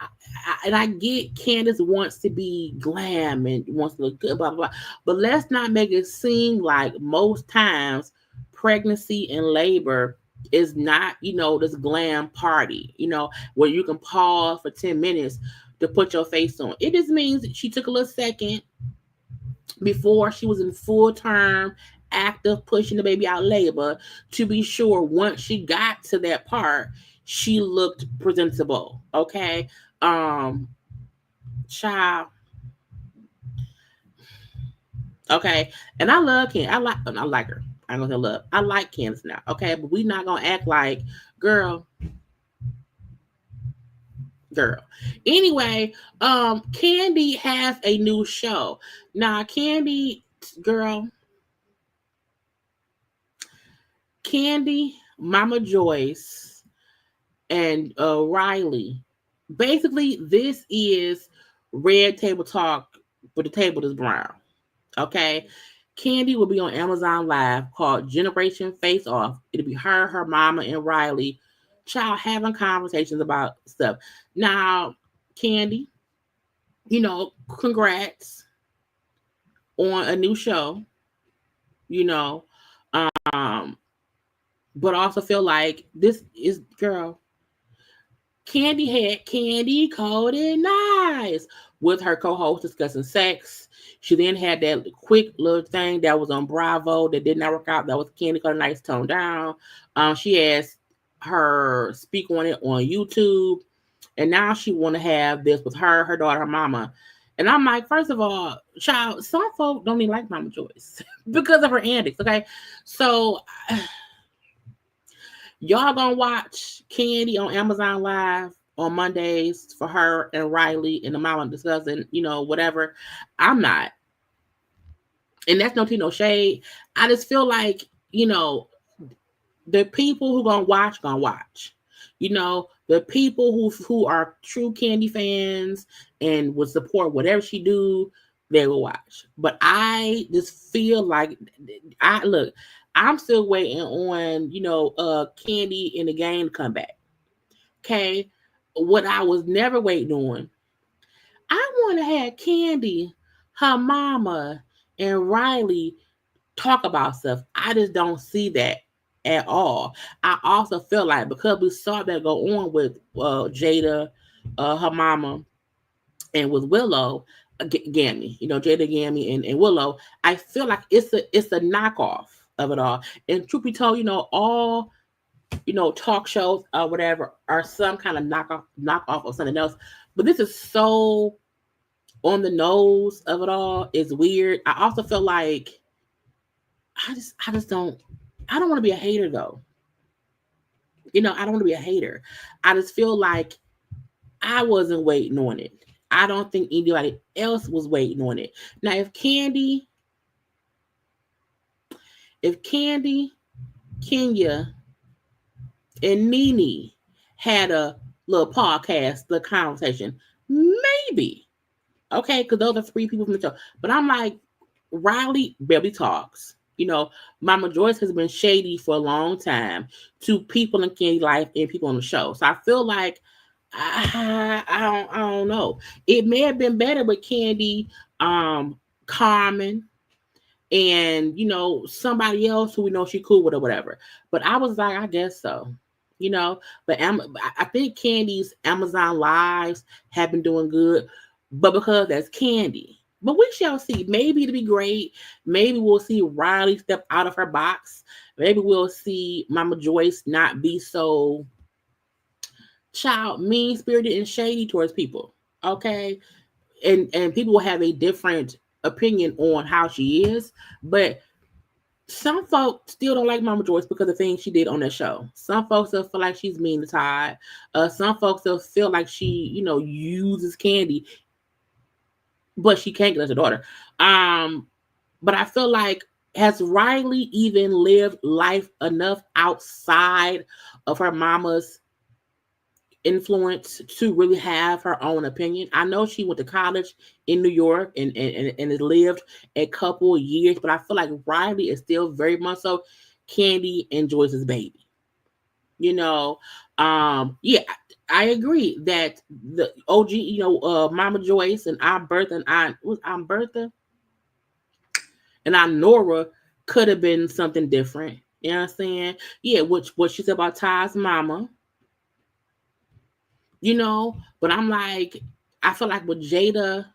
I get Candiace wants to be glam and wants to look good, blah blah blah. But let's not make it seem like most times pregnancy and labor is not, this glam party, where you can pause for 10 minutes to put your face on. It just means that she took a little second before she was in full term active pushing the baby out labor to be sure once she got to that part she looked presentable. Okay. Child. Okay. And I love Candiace. I like her. I'm gonna say love. I like Candiace now. Okay, but we not gonna act like girl. Anyway, Kandi has a new show. Now, girl, Kandi, Mama Joyce, and Riley. Basically, this is Red Table Talk, but the table is brown. Okay. Kandi will be on Amazon Live called Generation Face Off. It'll be her mama, and Riley, child, having conversations about stuff. Now, Kandi, congrats on a new show, you know. Um, but also feel like this is girl. Kandi had Kandi Cold and Nice with her co-host discussing sex. She then had that quick little thing that was on Bravo that did not work out. That was Kandi Cold and Nice toned down. She asked her speak on it on YouTube, and now she want to have this with her daughter, her mama. And I'm like, first of all, child, some folk don't even like Mama Joyce because of her antics. Okay, so y'all gonna watch Kandi on Amazon Live on Mondays for her and Riley and the mama discussing, whatever. I'm not. And that's no tea, no shade. I just feel like, the people who gonna watch. The people who are true Kandi fans and would support whatever she do, they will watch. But I just feel like I'm still waiting on, Kandi in the game to come back. Okay. What I was never waiting on, I want to have Kandi, her mama, and Riley talk about stuff. I just don't see that at all. I also feel like because we saw that go on with Jada, her mama, and with Willow, Gammy, Jada, Gammy, and Willow, I feel like it's a knockoff of it all. And truth be told, all talk shows or whatever are some kind of knockoff of something else. But this is so on the nose of it all. It's weird. I also feel like I just don't. I don't want to be a hater though. I don't want to be a hater. I just feel like I wasn't waiting on it. I don't think anybody else was waiting on it. Now, if Kandi, Kenya, and Nene had a little podcast, the conversation, maybe. Okay, because those are three people from the show. But I'm like, Riley barely talks. Mama Joyce has been shady for a long time to people in Kandi life and people on the show. So I feel like I don't know. It may have been better with Kandi, Carmen, and somebody else who we know she cool with or whatever. But I was like, I guess so. But I think Kandi's Amazon lives have been doing good, but because that's Kandi. But we shall see. Maybe it'll be great. Maybe we'll see Riley step out of her box. Maybe we'll see Mama Joyce not be so mean-spirited and shady towards people. Okay? And people will have a different opinion on how she is. But some folks still don't like Mama Joyce because of things she did on that show. Some folks still feel like she's mean to Todd. Some folks still feel like she, uses Kandi, but she can't get as a daughter. But I feel like, has Riley even lived life enough outside of her mama's influence to really have her own opinion? I know she went to college in New York and has lived a couple of years, but I feel like Riley is still very much so Kandi and Joyce's baby. Yeah, I agree that the OG, Mama Joyce and Aunt Bertha and Aunt Nora could have been something different. You know what I'm saying? Yeah, what she said about Ty's mama. But I'm like, I feel like with Jada,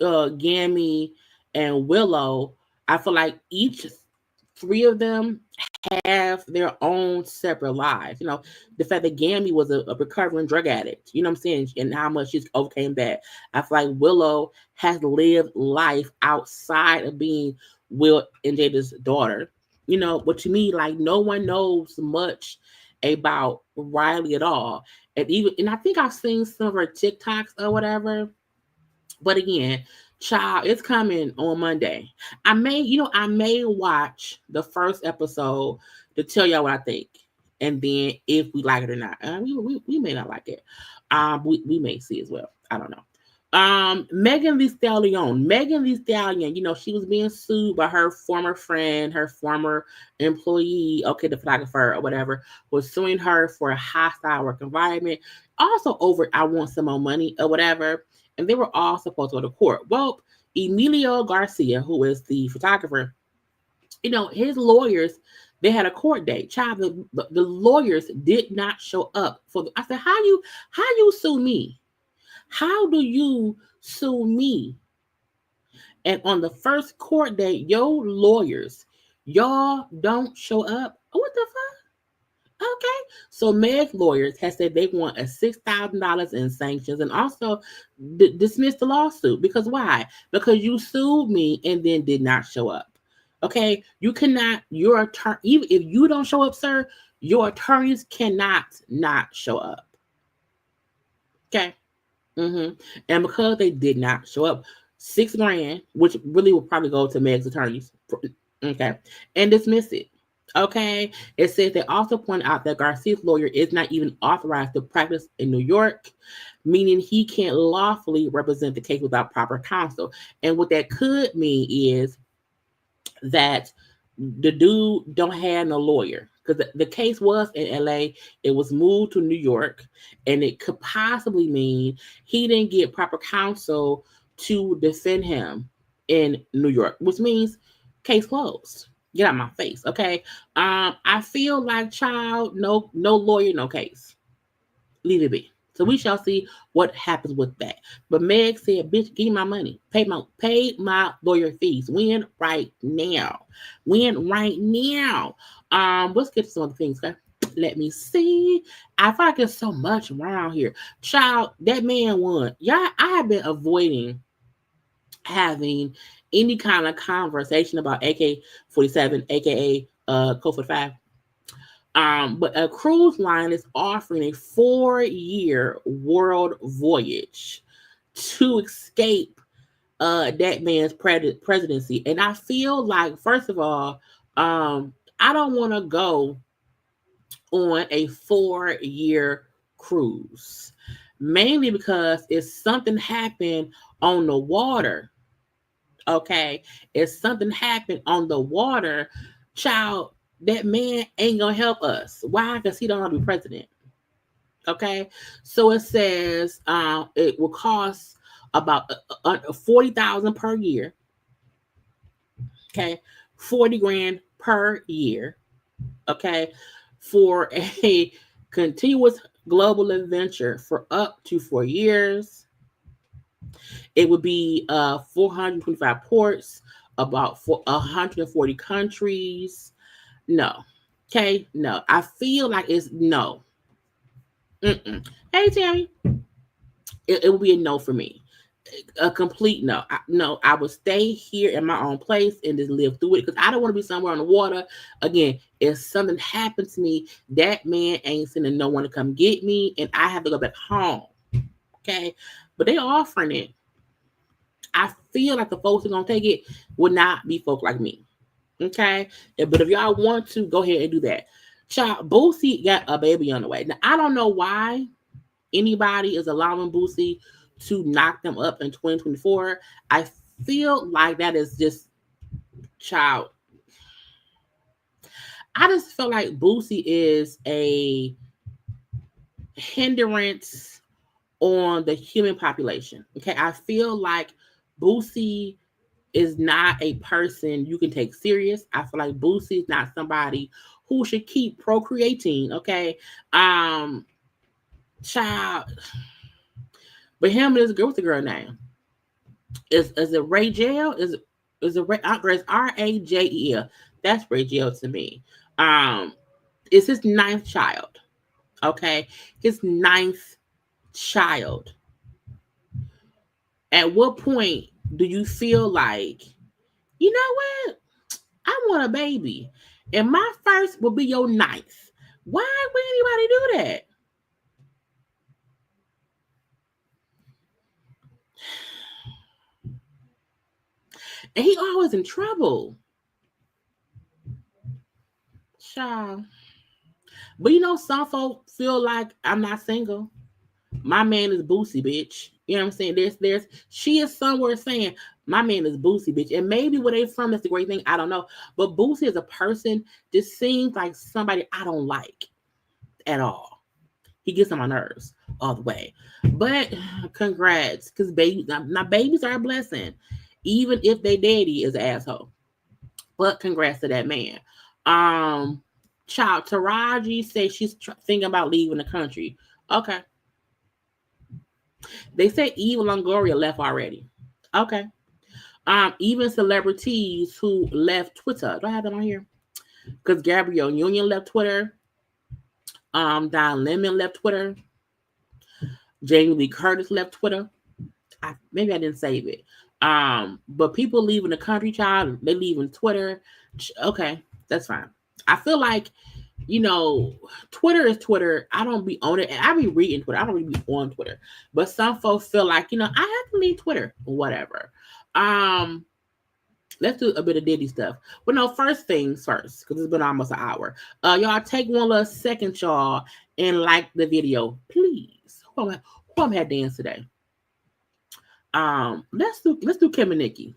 Gammy, and Willow, I feel like each three of them have their own separate lives. The fact that Gammy was a recovering drug addict, you know what I'm saying, and how much she's overcame that. I feel like Willow has lived life outside of being Will and Jada's daughter. But to me, like, no one knows much about Riley at all. And I think I've seen some of her TikToks or whatever. But again, child, it's coming on Monday. I may watch the first episode to tell y'all what I think. And then if we like it or not. We may not like it. We may see as well. I don't know. Meagan Thee Stallion. She was being sued by her former friend, her former employee, the photographer or whatever, was suing her for a hostile work environment. Also over, I want some more money or whatever. And they were all supposed to go to court. Well, Emilio Garcia, who is the photographer, his lawyers, they had a court date. Child, the lawyers did not show up I said, how you sue me? How do you sue me? And on the first court date, your lawyers, y'all don't show up. What the fuck? Okay. So Meg's lawyers has said they want a $6,000 in sanctions and also dismiss the lawsuit. Because why? Because you sued me and then did not show up. Okay. You cannot, your attorney, even if you don't show up, sir, your attorneys cannot not show up. Okay. And because they did not show up, $6,000, which really will probably go to Meg's attorneys, okay, and dismiss it. Okay, it says they also point out that Garcia's lawyer is not even authorized to practice in New York, meaning he can't lawfully represent the case without proper counsel. And what that could mean is that the dude don't have no lawyer. Because the case was in LA, it was moved to New York, and it could possibly mean he didn't get proper counsel to defend him in New York, which means case closed. Get out my face, okay? I feel like, child, no lawyer, no case. Leave it be. So we shall see what happens with that. But Meg said, "Bitch, give me my money. Pay my lawyer fees. When right now. When right now. Let's get to some other things, okay? Let me see. I feel like there's so much around here. Child, that man won. Yeah, I have been avoiding having any kind of conversation about AK-47, aka Code 45. But a cruise line is offering a 4-year world voyage to escape that man's presidency. And I feel like, first of all, I don't want to go on a 4-year cruise, mainly because if something happened on the water, okay, if something happened on the water, child, that man ain't gonna help us. Why? Because he don't want to be president. Okay, so it says it will cost about 40,000 per year. Okay, 40 grand per year. Okay, for a continuous global adventure for up to 4 years. It would be 425 ports, about 140 countries. No. Okay, no. I feel like it's no. Mm-mm. Hey, Tammy. It would be a no for me. A complete no. I would stay here in my own place and just live through it because I don't want to be somewhere on the water. Again, if something happens to me, that man ain't sending no one to come get me, and I have to go back home. Okay, but they offering it. I feel like the folks who are gonna take it would not be folk like me. Okay, but if y'all want to, go ahead and do that. Child, Boosie got a baby on the way. Now I don't know why anybody is allowing Boosie to knock them up in 2024. I feel like that is just, child. I just feel like Boosie is a hindrance on the human population. Okay, I feel like Boosie is not a person you can take serious. I feel like Boosie is not somebody who should keep procreating. Okay, child. But him and his girl, what's the girl name? Is it Ray Jail? Is it Ray? It's Rajel. That's Ray Jail to me. It's his 9th child. Okay, his 9th child. At what point do you feel like, you know what? I want a baby, and my first will be your 9th. Why would anybody do that? And he always in trouble. Child. But you know, some folk feel like I'm not single. My man is Boosie, bitch. You know what I'm saying? She is somewhere saying, my man is Boosie, bitch. And maybe where they from, that's the great thing. I don't know. But Boosie as a person just seems like somebody I don't like at all. He gets on my nerves all the way. But congrats, because babies are a blessing, even if their daddy is an asshole. But congrats to that man. Child, Taraji says she's thinking about leaving the country. Okay. They said Eva Longoria left already. Okay. Even celebrities who left Twitter. Do I have them on here? Because Gabrielle Union left Twitter. Don Lemon left Twitter. Jamie Lee Curtis left Twitter. Maybe I didn't save it. But people leaving the country, child, they leaving Twitter. Okay, that's fine. I feel like, you know, Twitter is Twitter. I don't be on it. And I be reading Twitter. I don't really be on Twitter. But some folks feel like, you know, I have to leave Twitter or whatever. Let's do a bit of Diddy stuff. But no, first things first, because it's been almost an hour. Y'all take one little second, y'all, and like the video, please. Who am had dance today? Let's do Kim and Nicki.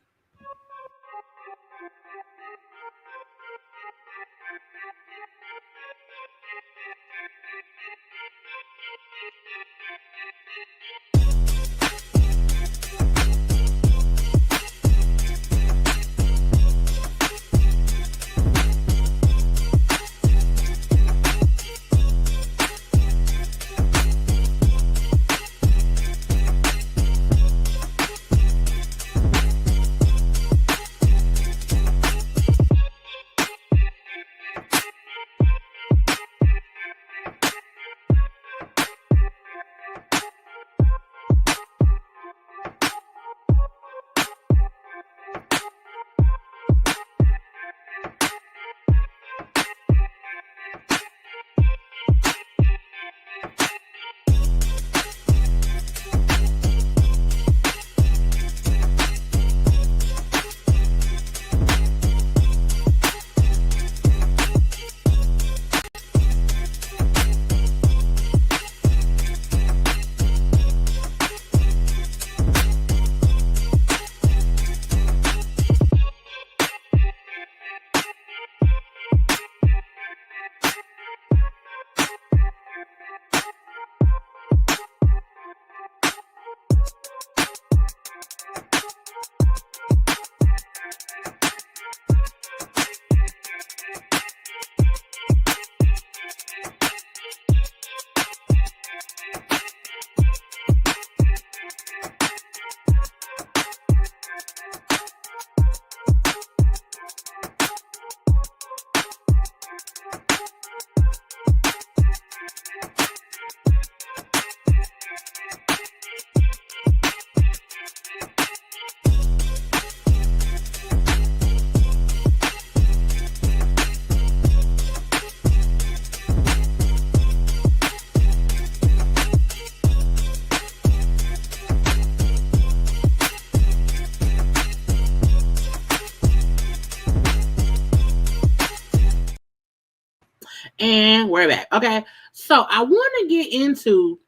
we're back. Okay. So I want to get into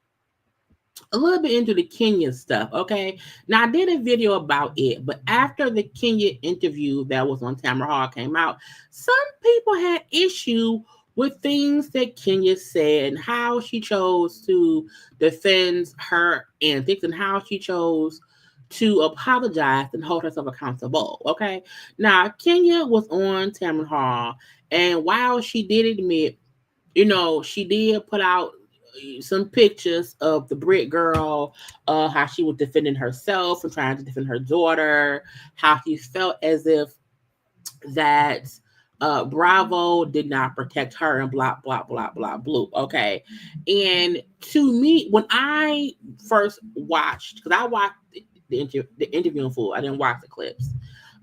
a little bit into the Kenya stuff. Okay. Now I did a video about it, but after the Kenya interview that was on Tamara Hall came out, some people had issue with things that Kenya said and how she chose to defend her antics and how she chose to apologize and hold herself accountable. Okay. Now Kenya was on Tamara Hall, and while she did admit, she did put out some pictures of the Brit girl, how she was defending herself and trying to defend her daughter, how she felt as if that Bravo did not protect her and blah, blah, blah, blah, bloop. Okay. And to me, when I first watched, because I watched the interview in full, I didn't watch the clips.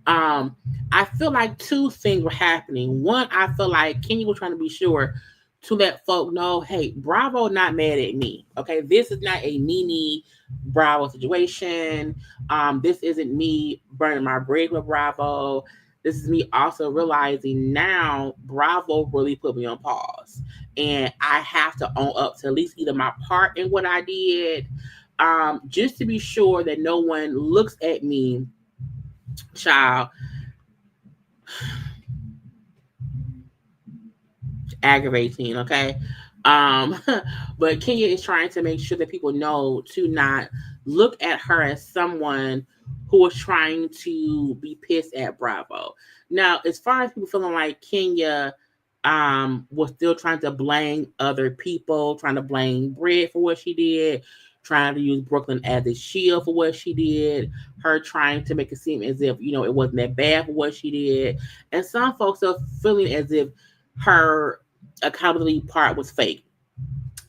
I feel like two things were happening. One, I feel like Kenya was trying to be sure to let folk know, hey, Bravo not mad at me. Okay, this is not a Nene Bravo situation. This isn't me burning my bridge with Bravo. This is me also realizing now Bravo really put me on pause, and I have to own up to at least either my part in what I did, just to be sure that no one looks at me, child, aggravating. Okay. But Kenya is trying to make sure that people know to not look at her as someone who is trying to be pissed at Bravo. Now, as far as people feeling like Kenya was still trying to blame other people, trying to blame Brit for what she did, trying to use Brooklyn as a shield for what she did, her trying to make it seem as if, it wasn't that bad for what she did. And some folks are feeling as if her accountability part was fake.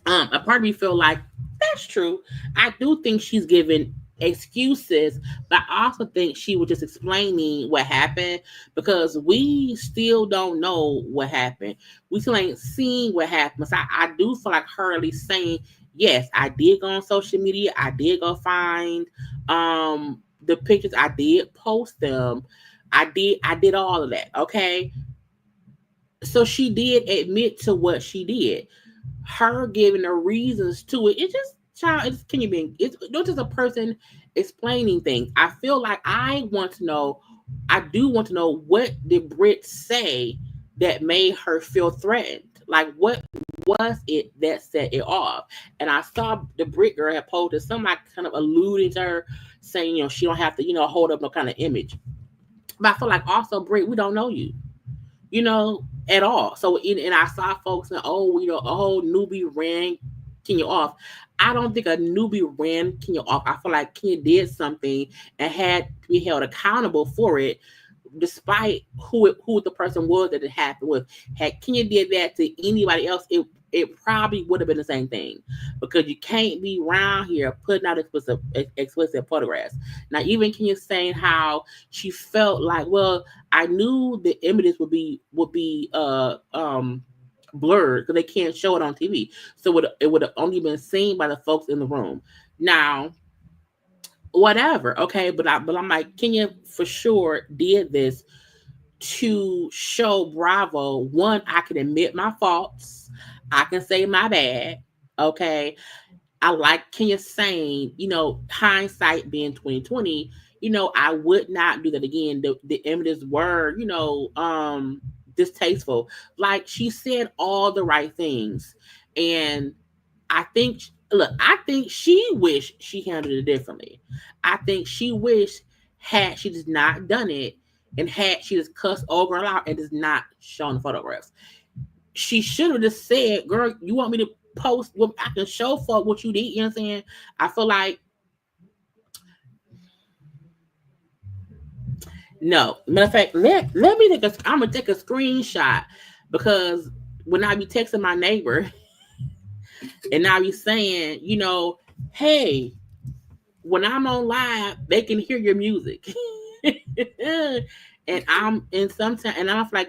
A part of me feel like that's true. I do think she's giving excuses, but I also think she was just explaining what happened because we still don't know what happened. We still ain't seen what happened. So I do feel like her at least saying, yes, I did go on social media. I did go find the pictures. I did post them. I did all of that. Okay. So she did admit to what she did. Her giving the reasons to it, it's just can you be? It's not just a person explaining things. I feel like I do want to know what did Brit say that made her feel threatened. Like what was it that set it off? And I saw the Brit girl had posted somebody kind of alluding to her, saying she don't have to hold up no kind of image. But I feel like also Brit, we don't know you. At all. So, and I saw folks saying, newbie ran Kenya off. I don't think a newbie ran Kenya off. I feel like Kenya did something and had to be held accountable for it, despite who the person was that it happened with. Had Kenya did that to anybody else, it probably would have been the same thing, because you can't be around here putting out explicit photographs. Now, even Kenya saying how she felt like, well, I knew the images would be blurred because they can't show it on TV, so it would have only been seen by the folks in the room. Now, whatever, okay, but I'm like, Kenya for sure did this to show Bravo, one, I can admit my faults. I can say my bad. Okay. I like Kenya saying, hindsight being 2020, I would not do that again. The images were, distasteful. Like, she said all the right things. And I think she wished she handled it differently. I think she wished had she just not done it and had she just cussed over a lot and just not shown the photographs. She should have just said, girl, you want me to post what I can show for what you did? You know what I'm saying? I feel like, no. Matter of fact, let me I'm going to take a screenshot, because when I be texting my neighbor and I be saying, hey, when I'm on live, they can hear your music. And I'm in sometimes, and I don't feel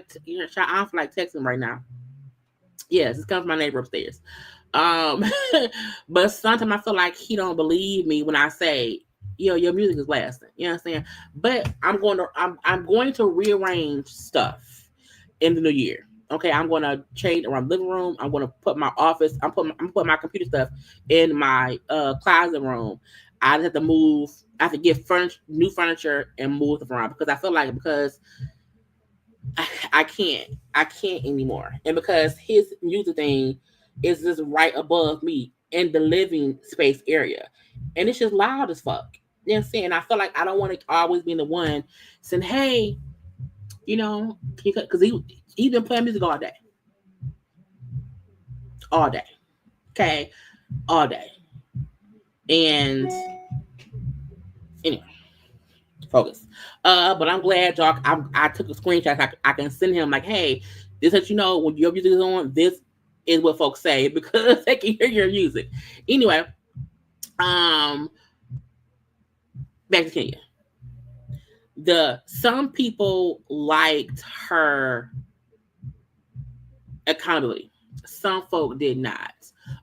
like texting right now. Yes, it's coming from my neighbor upstairs. But sometimes I feel like he don't believe me when I say, your music is lasting. You know what I'm saying? But I'm going to rearrange stuff in the new year. okay, I'm gonna change around the living room. I'm gonna put my office. I'm putting my computer stuff in my closet room. I have to move. I have to get new furniture and move it around because I feel like because I can't anymore, and because his music thing is just right above me in the living space area, and it's just loud as fuck. You know what I'm saying? I feel like I don't want to always be the one saying, "Hey, because he been playing music all day, okay, all day." And anyway, focus. But I'm glad y'all. I took a screenshot. I can send him like, hey, this lets you know when your music is on. This is what folks say because they can hear your music. Anyway, back to Kenya. Some people liked her accountability. Some folk did not.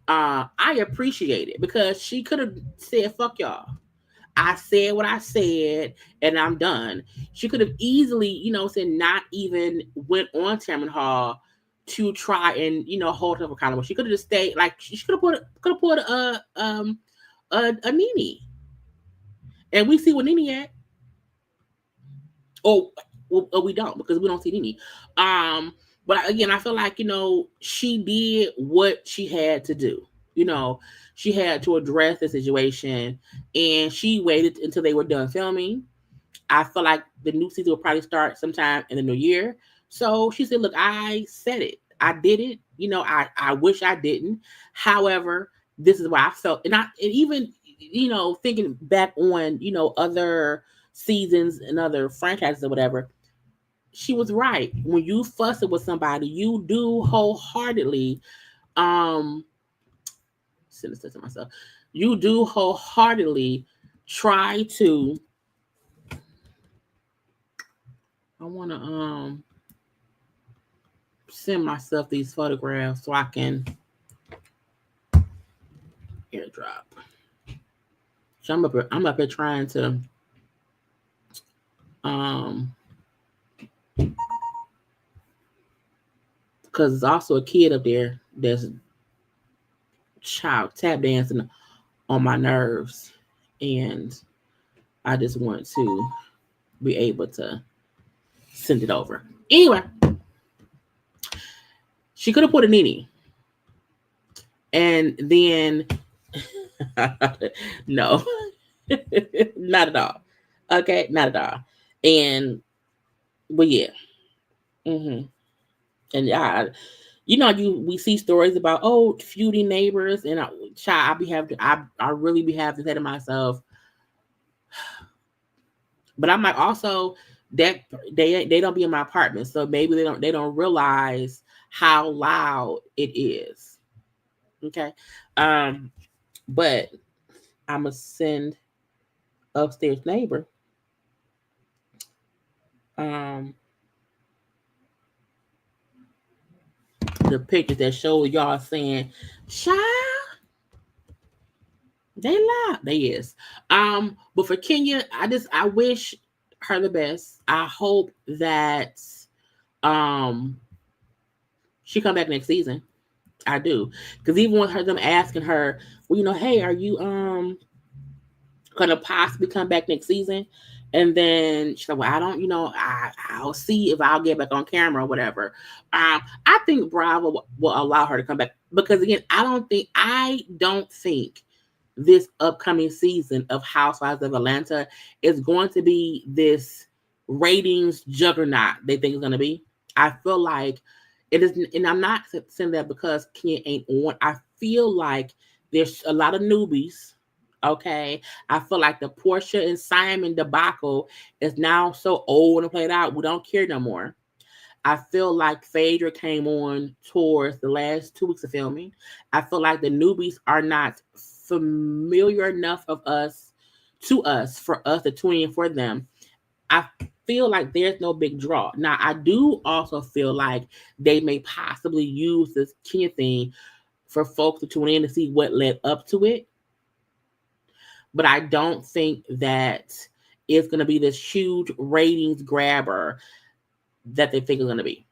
I appreciate it because she could have said, "Fuck y'all. I said what I said, and I'm done." She could have easily, said not even went on Chairman Hall to try and hold her accountable. She could have just stayed. Like she could have put a Nene, and we see what Nene at. Or we don't because we don't see Nene. But again, I feel like she did what she had to do. She had to address the situation, and she waited until they were done filming. I feel like the new season will probably start sometime in the new year. So she said, "Look, I said it. I did it. I wish I didn't. However, this is why I felt." And even thinking back on other seasons and other franchises or whatever, she was right. When you fuss it with somebody, you do wholeheartedly send this to myself. You do wholeheartedly try to. I want to send myself these photographs so I can airdrop. So I'm up here trying to because there's also a kid up there that's child tap dancing on my nerves, and I just want to be able to send it over. Anyway, she could have put a Nene, and then no, not at all. Okay, not at all. And but yeah, and we see stories about feuding neighbors, and I really be having to say to myself, but I'm like also that they don't be in my apartment, so maybe they don't realize how loud it is. Okay, but I'm gonna send upstairs neighbor the pictures that show y'all saying, "Child, they loud." They is. But for Kenya, I wish her the best. I hope that she come back next season. I do, because even with them asking her, well, hey, are you gonna possibly come back next season? And then she's like, well, I don't, I'll see if I'll get back on camera or whatever. I think Bravo will allow her to come back because again, I don't think this upcoming season of Housewives of Atlanta is going to be this ratings juggernaut they think it's going to be. I feel like it is, and I'm not saying that because Kenya ain't on. I feel like there's a lot of newbies. Okay, I feel like the Portia and Simon debacle is now so old and played out. We don't care no more. I feel like Phaedra came on towards the last 2 weeks of filming. I feel like the newbies are not familiar enough for us to tune in for them. I feel like there's no big draw. Now, I do also feel like they may possibly use this Kenya thing for folks to tune in to see what led up to it. But I don't think that it's going to be this huge ratings grabber that they think it's going to be.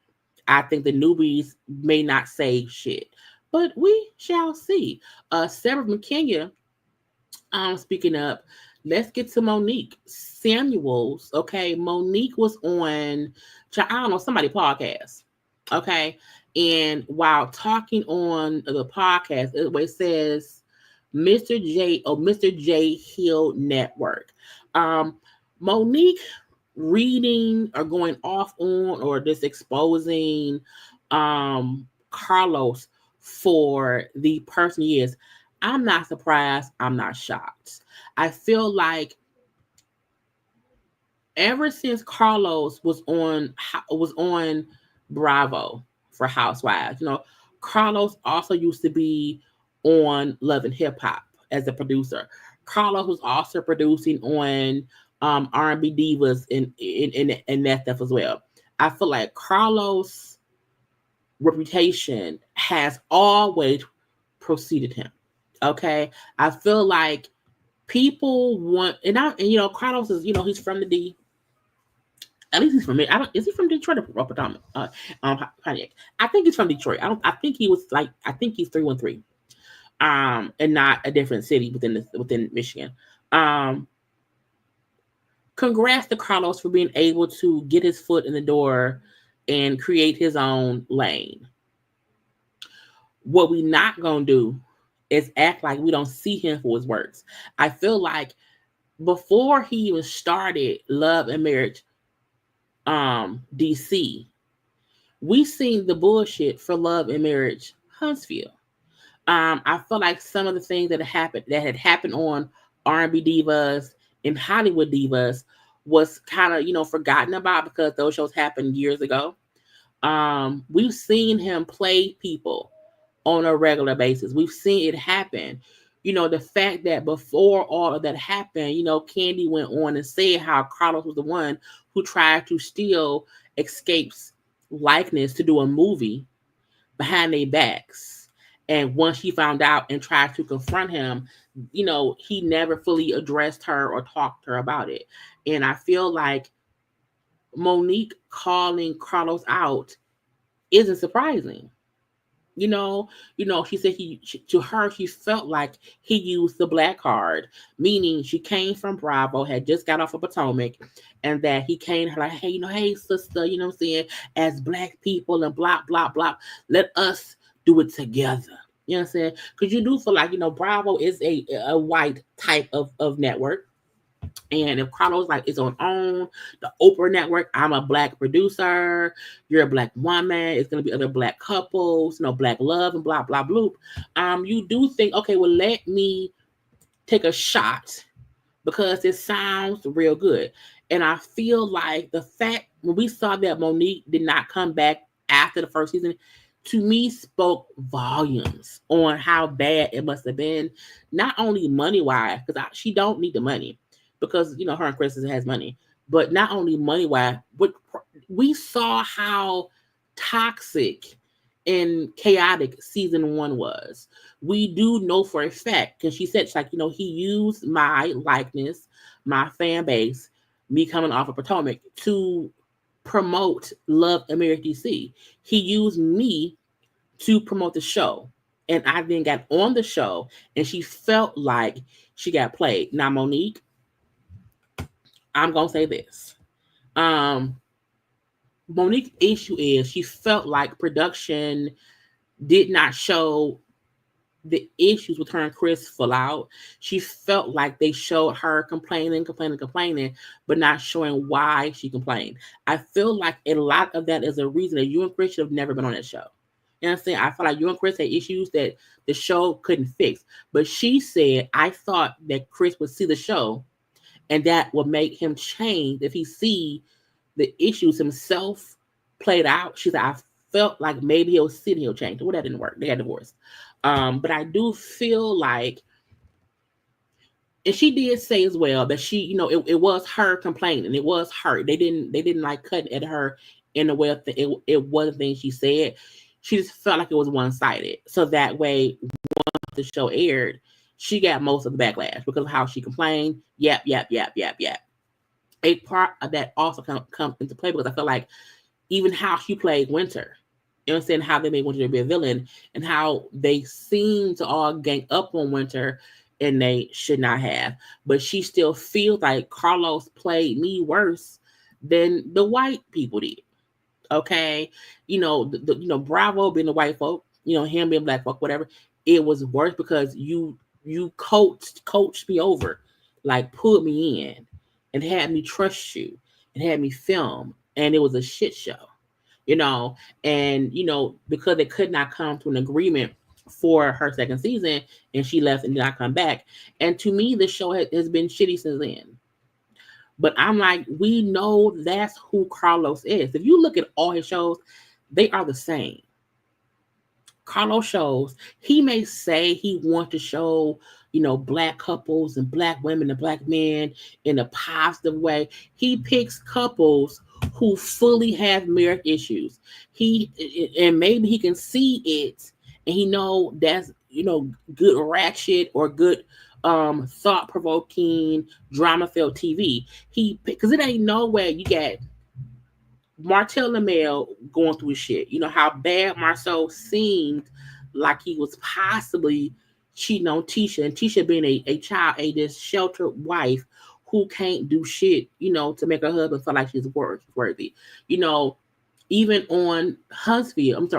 I think the newbies may not say shit, but we shall see. Sarah from Kenya, speaking up, let's get to Monique Samuels. Okay, Monique was on, I don't know, somebody podcast. Okay, and while talking on the podcast, it says Mr. J Hill Network. Um, Monique reading or going off on or just exposing Carlos for the person he is. I'm not surprised. I'm not shocked. I feel like ever since Carlos was on Bravo for Housewives, Carlos also used to be on Love and Hip Hop as a producer. Carlos was also producing on R&B Divas and that stuff as well. I feel like Carlos' reputation has always preceded him. Okay, I feel like people want, Carlos is, he's from the D. At least he's from it. I don't. Is he from Detroit or Potomac? Pontiac. I think he's from Detroit. I don't. I think he was like. I think he's 313. And not a different city within Michigan. Congrats to Carlos for being able to get his foot in the door and create his own lane. What we not gonna do is act like we don't see him for his works. I feel like before he even started Love and Marriage, DC, we seen the bullshit for Love and Marriage Huntsville. I feel like some of the things that had happened on R&B Divas and Hollywood Divas was kind of, forgotten about because those shows happened years ago. We've seen him play people on a regular basis. We've seen it happen. The fact that before all of that happened, Kandi went on and said how Carlos was the one who tried to steal Escape's likeness to do a movie behind their backs. And once she found out and tried to confront him, he never fully addressed her or talked to her about it. And I feel like Monique calling Carlos out isn't surprising. She said to her, she felt like he used the black card, meaning she came from Bravo, had just got off of Potomac, and that he came to her like, hey, hey, sister, what I'm saying, as black people and blah, blah, blah, let us do it together. You know what I'm saying? Because you do feel like, Bravo is a white type of network. And if Carlos is on the Oprah network, I'm a black producer, you're a black woman, it's gonna be other black couples, black love and blah blah bloop. You do think, okay, well, let me take a shot because it sounds real good. And I feel like the fact when we saw that Monique did not come back after the first season, to me spoke volumes on how bad it must have been, not only money wise, because she don't need the money. Because her and Chris has money, but not only money wise, but we saw how toxic and chaotic season 1 was. We do know for a fact because she said he used my likeness, my fan base, me coming off of Potomac to promote Love and Marriage DC. He used me to promote the show, and I then got on the show, and she felt like she got played. Now, Monique, I'm going to say this. Monique's issue is she felt like production did not show the issues with her and Chris full out. She felt like they showed her complaining, but not showing why she complained. I feel like a lot of that is a reason that you and Chris should have never been on that show. You know what I'm saying? I feel like you and Chris had issues that the show couldn't fix. But she said, I thought that Chris would see the show and that would make him change if he see the issues himself played out. She said, I felt like maybe he'll see and he'll change. Well, that didn't work. They got divorced. But I do feel like, and she did say as well that she, it was her complaining. It was her. They didn't like cut at her in the way of it wasn't things she said. She just felt like it was one-sided. So that way, once the show aired, she got most of the backlash because of how she complained. Yap. A part of that also comes into play because I feel like even how she played Winter. You understand how they made Winter to be a villain and how they seem to all gang up on Winter and they should not have. But she still feels like Carlos played me worse than the white people did. Okay, Bravo being the white folk, him being black folk, whatever. It was worse because you coached me over, like put me in, and had me trust you, and had me film, and it was a shit show, and because they could not come to an agreement for her second season, and she left and did not come back. And to me, the show has been shitty since then. But I'm like, we know that's who Carlos is. If you look at all his shows, they are the same. Carlos shows, he may say he wants to show, black couples and black women and black men in a positive way. He picks couples who fully have marriage issues. And maybe he can see it and he know that's, good ratchet or good thought-provoking drama-filled TV. Because it ain't nowhere you got Martell LaMelle going through his shit. You know how bad Marceau seemed like he was possibly cheating on Tisha, and Tisha being a child, this sheltered wife who can't do shit, to make her husband feel like she's worthy. Even on Huntsville, on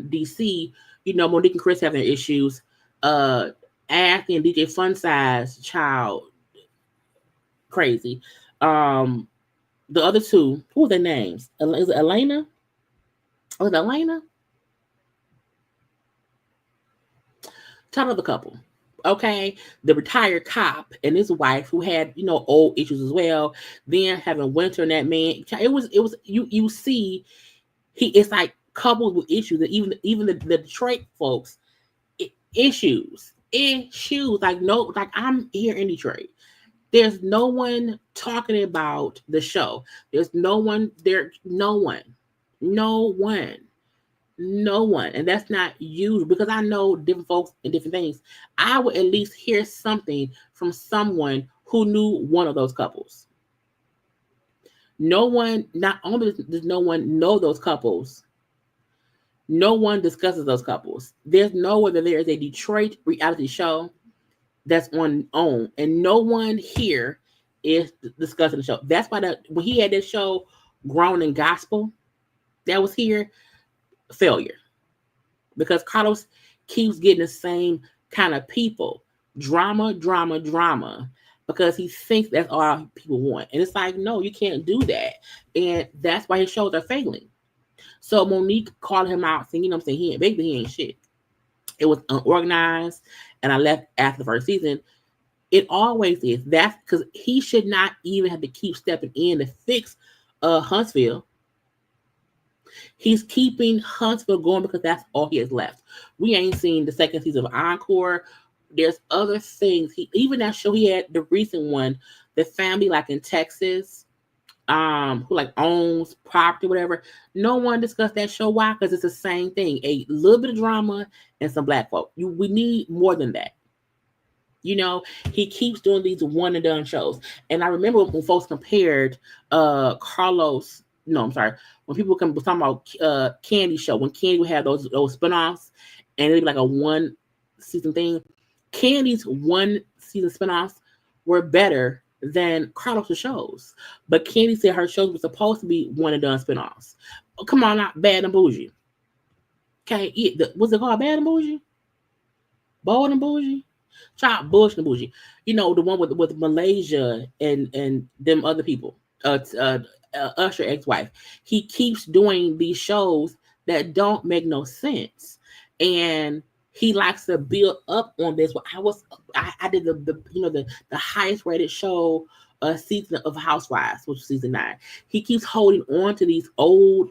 DC, Monique and Chris having issues. Anthony and DJ Fun Size, child, crazy. The other two, who are their names? Is it Elena? Was it Elena? Tell of the couple. Okay, the retired cop and his wife who had old issues as well. Then having Winter and that man. It was you see, it's like couples with issues. That even the Detroit folks issues. Like I'm here in Detroit. There's no one talking about the show. There's no one there. No one. And that's not usual because I know different folks and different things. I would at least hear something from someone who knew one of those couples. No one, not only does no one know those couples, no one discusses those couples. There's nowhere that there is a Detroit reality show that's on OWN, and no one here is discussing the show. That's why when he had this show, Grown in Gospel, that was here, failure. Because Carlos keeps getting the same kind of people. Drama, because he thinks that's all people want. And it's like, no, you can't do that. And that's why his shows are failing. So Monique called him out, saying, he ain't shit. It was unorganized, and I left after the first season. It always is. That's because he should not even have to keep stepping in to fix Huntsville. He's keeping Huntsville going because that's all he has left. We ain't seen the second season of Encore. There's other things. Even that show he had, the recent one, the family like in Texas, who like owns property, whatever. No one discussed that show. Why? Because it's the same thing. A little bit of drama and some black folk. We need more than that. He keeps doing these one and done shows. And I remember when folks compared Carlos. No, I'm sorry. When people was talking about Kandi show, when Kandi would have those spinoffs, and it'd be like a one season thing. Kandi's one season spinoffs were better than Carlos' shows. But Kandi said her shows were supposed to be one and done spinoffs. Oh, come on, not Bad and Bougie. Okay, what's it called? Bad and Bougie? Bold and Bougie? Child, Bush and Bougie. The one with Malaysia and them other people. Usher ex-wife. He keeps doing these shows that don't make no sense, and he likes to build up on this. I did the highest rated show season of Housewives, which was season 9. He keeps holding on to these old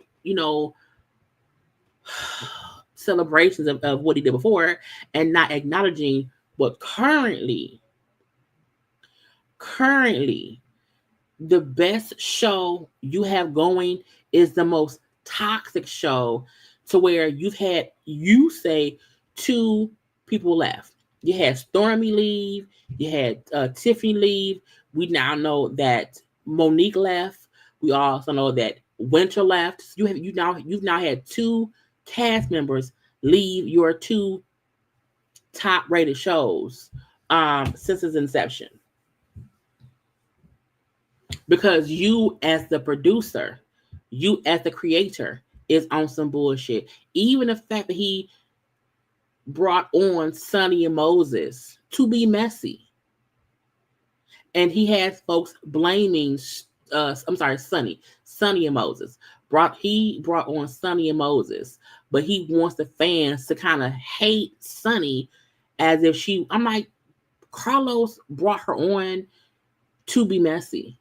celebrations of what he did before and not acknowledging what currently the best show you have going is the most toxic show, to where you say 2 people left. You had Stormy leave. You had Tiffany leave. We now know that Monique left. We also know that Winter left. You've now had two cast members leave your two top rated shows since its inception. Because you as the producer, you as the creator is on some bullshit. Even the fact that he brought on Sonny and Moses to be messy. And he has folks blaming Sonny and Moses. He brought on Sonny and Moses, but he wants the fans to kind of hate Sonny as if I'm like, Carlos brought her on to be messy.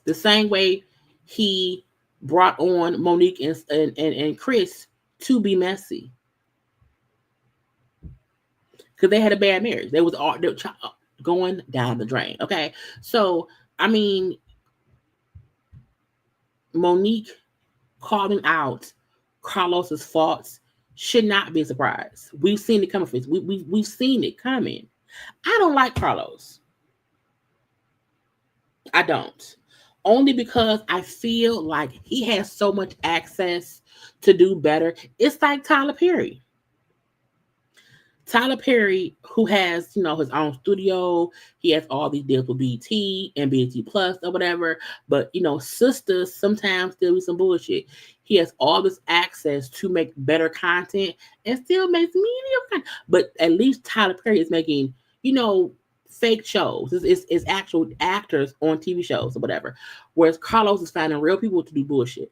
The same way he brought on Monique and Chris to be messy. Because they had a bad marriage. They were going down the drain. Okay. So, I mean, Monique calling out Carlos's faults should not be a surprise. We've seen it coming. We've seen it coming. I don't like Carlos. I don't. Only because I feel like he has so much access to do better. It's like Tyler Perry. Tyler Perry, who has, his own studio, he has all these deals with BT and BT Plus or whatever. But, sisters sometimes still be some bullshit. He has all this access to make better content and still makes medium content. But at least Tyler Perry is making, fake shows. It's actual actors on TV shows or whatever. Whereas Carlos is finding real people to do bullshit.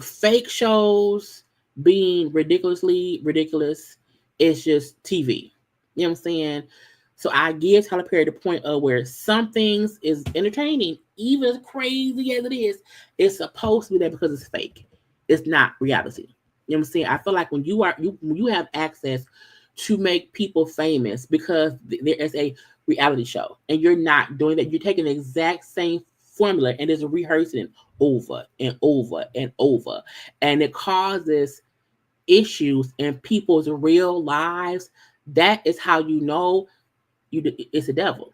Fake shows being ridiculously ridiculous. It's just TV. You know what I'm saying? So I give Tyler Perry the point of where some things is entertaining, even as crazy as it is, it's supposed to be there because it's fake. It's not reality. You know what I'm saying? I feel like when you have access to make people famous because there is a reality show and you're not doing that, you're taking the exact same formula and just rehearsing over and over and over. And it causes issues in people's real lives. That is how you know it's a devil.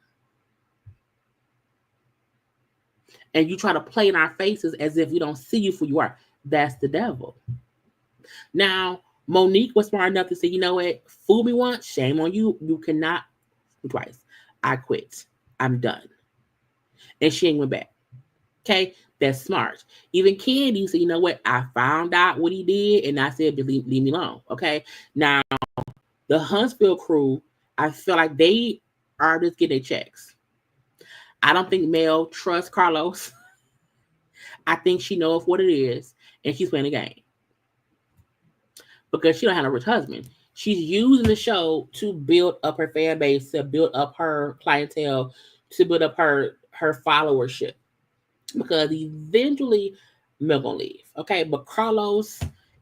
And you try to play in our faces as if we don't see you for who you are. That's the devil. Now, Monique was smart enough to say, you know what? Fool me once, shame on you. You cannot fool twice. I quit. I'm done. And she ain't went back. Okay? That's smart. Even Kandi said, you know what? I found out what he did, and I said, leave me alone. Okay? Now, the Huntsville crew, I feel like they are just getting their checks. I don't think Mel trusts Carlos. I think she knows what it is, and she's playing the game. Because she don't have a rich husband. She's using the show to build up her fan base, to build up her clientele, to build up her followership. Because eventually Mel gonna leave. Okay, but Carlos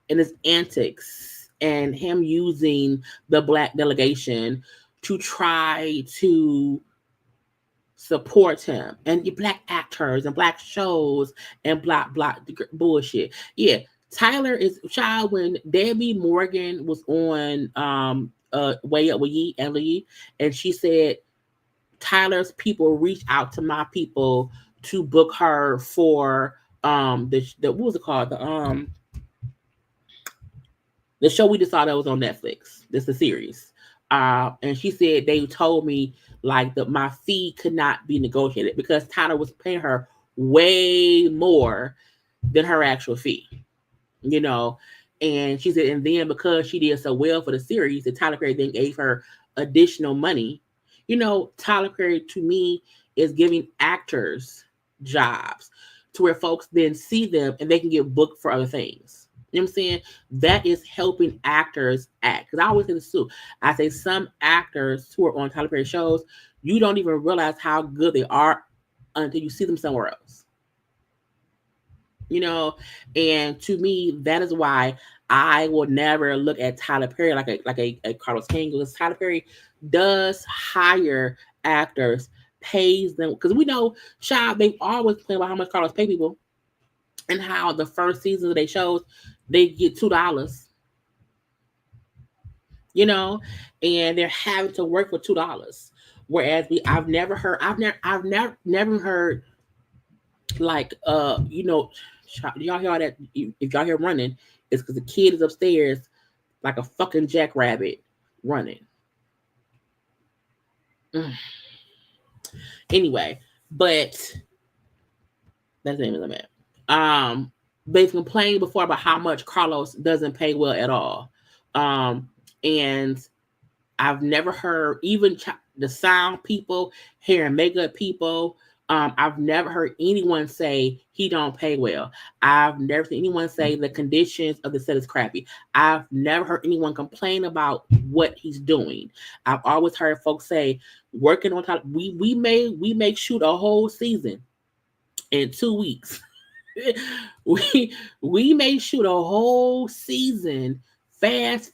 and his antics and him using the black delegation to try to support him and black actors and black shows and black bullshit. Yeah. Tyler is child when Debbie Morgan was on Way Up with Yee and Lee, and she said Tyler's people reached out to my people to book her for the what was it called? The show we just saw that was on Netflix. This is a series. And she said they told me like that my fee could not be negotiated because Tyler was paying her way more than her actual fee. And she said, and then because she did so well for the series, the Tyler Perry then gave her additional money. Tyler Perry to me is giving actors jobs to where folks then see them and they can get booked for other things. You know what I'm saying? That is helping actors act. Because I always say this too. I say some actors who are on Tyler Perry shows, you don't even realize how good they are until you see them somewhere else. And to me, that is why I will never look at Tyler Perry like a Carlos King, because Tyler Perry does hire actors, pays them, because we know they've always played about how much Carlos pay people and how the first season of their shows they get $2. And they're having to work for $2. Whereas I've never heard Like y'all hear all that? If y'all hear running, it's because the kid is upstairs like a fucking jackrabbit running. Mm. Anyway, but that's the name of the man. They've complained before about how much Carlos doesn't pay well at all. And I've never heard even the sound people, hair and makeup people. I've never heard anyone say he don't pay well. I've never seen anyone say the conditions of the set is crappy. I've never heard anyone complain about what he's doing. I've always heard folks say working on top. We may shoot a whole season in 2 weeks. we may shoot a whole season fast.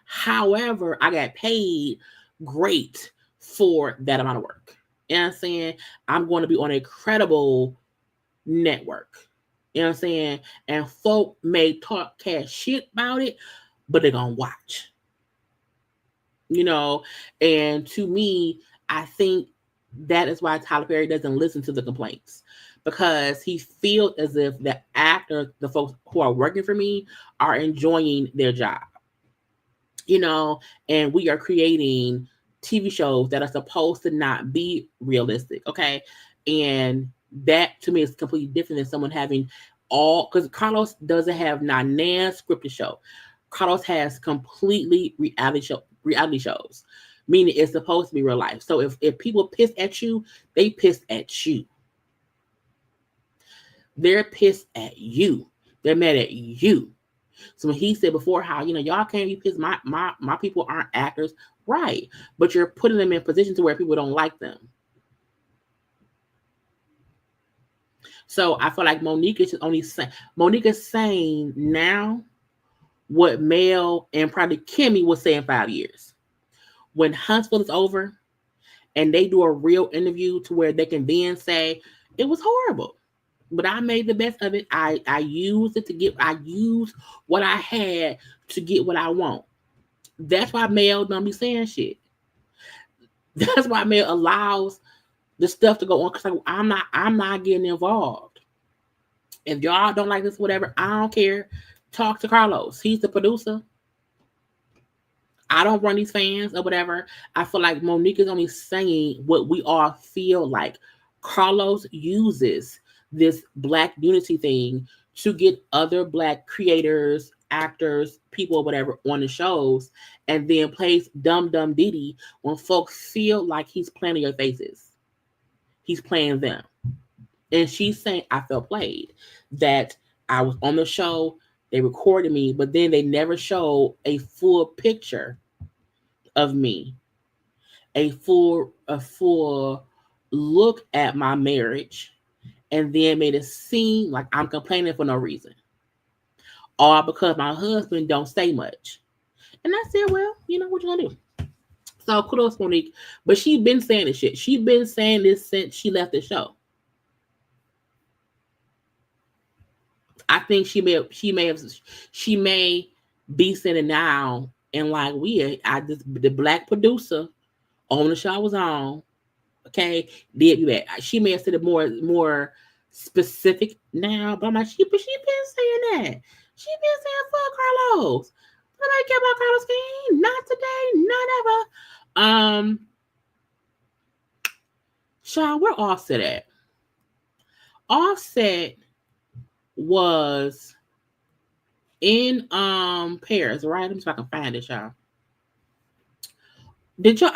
However, I got paid great for that amount of work. You know what I'm saying? I'm going to be on a credible network. You know what I'm saying? And folk may talk cash shit about it, but they're going to watch. And to me, I think that is why Tyler Perry doesn't listen to the complaints. Because he feels as if the actors, the folks who are working for me, are enjoying their job. And we are creating TV shows that are supposed to not be realistic, okay? And that, to me, is completely different than someone having because Carlos doesn't have nan scripted show. Carlos has completely reality shows, meaning it's supposed to be real life. So if people piss at you, they piss at you. They're pissed at you. They're mad at you. So when he said before how, y'all can't be pissed, my people aren't actors, right? But you're putting them in positions where people don't like them. So I feel like Monique is saying now what Mel and probably Kimmy would say in 5 years. When Huntsville is over and they do a real interview to where they can then say, it was horrible. But I made the best of it. I used what I had to get what I want. That's why Mel don't be saying shit. That's why Mel allows the stuff to go on. Because I'm not getting involved. If y'all don't like this, whatever, I don't care. Talk to Carlos. He's the producer. I don't run these fans or whatever. I feel like Monique is only saying what we all feel like. Carlos uses this Black unity thing to get other Black creators, actors, people, whatever, on the shows, and then plays dumb Diddy when folks feel like he's playing your faces. He's playing them. And she's saying, I felt played. That I was on the show, they recorded me, but then they never showed a full picture of me. A full look at my marriage, and then made it seem like I'm complaining for no reason. All because my husband don't say much. And I said, well, what you gonna do? So kudos Monique. But she been saying this shit. She been saying this since she left the show. I think she may be saying it now, and like the Black producer on the show I was on, okay, did be bad. She may have said it more specific now, but I'm like, she been saying that. She been saying fuck Carlos. Nobody care about Carlos King. Not today, not ever. Sean, where Offset at? Offset was in Paris, right? Let me see if I can find it, y'all. Did y'all?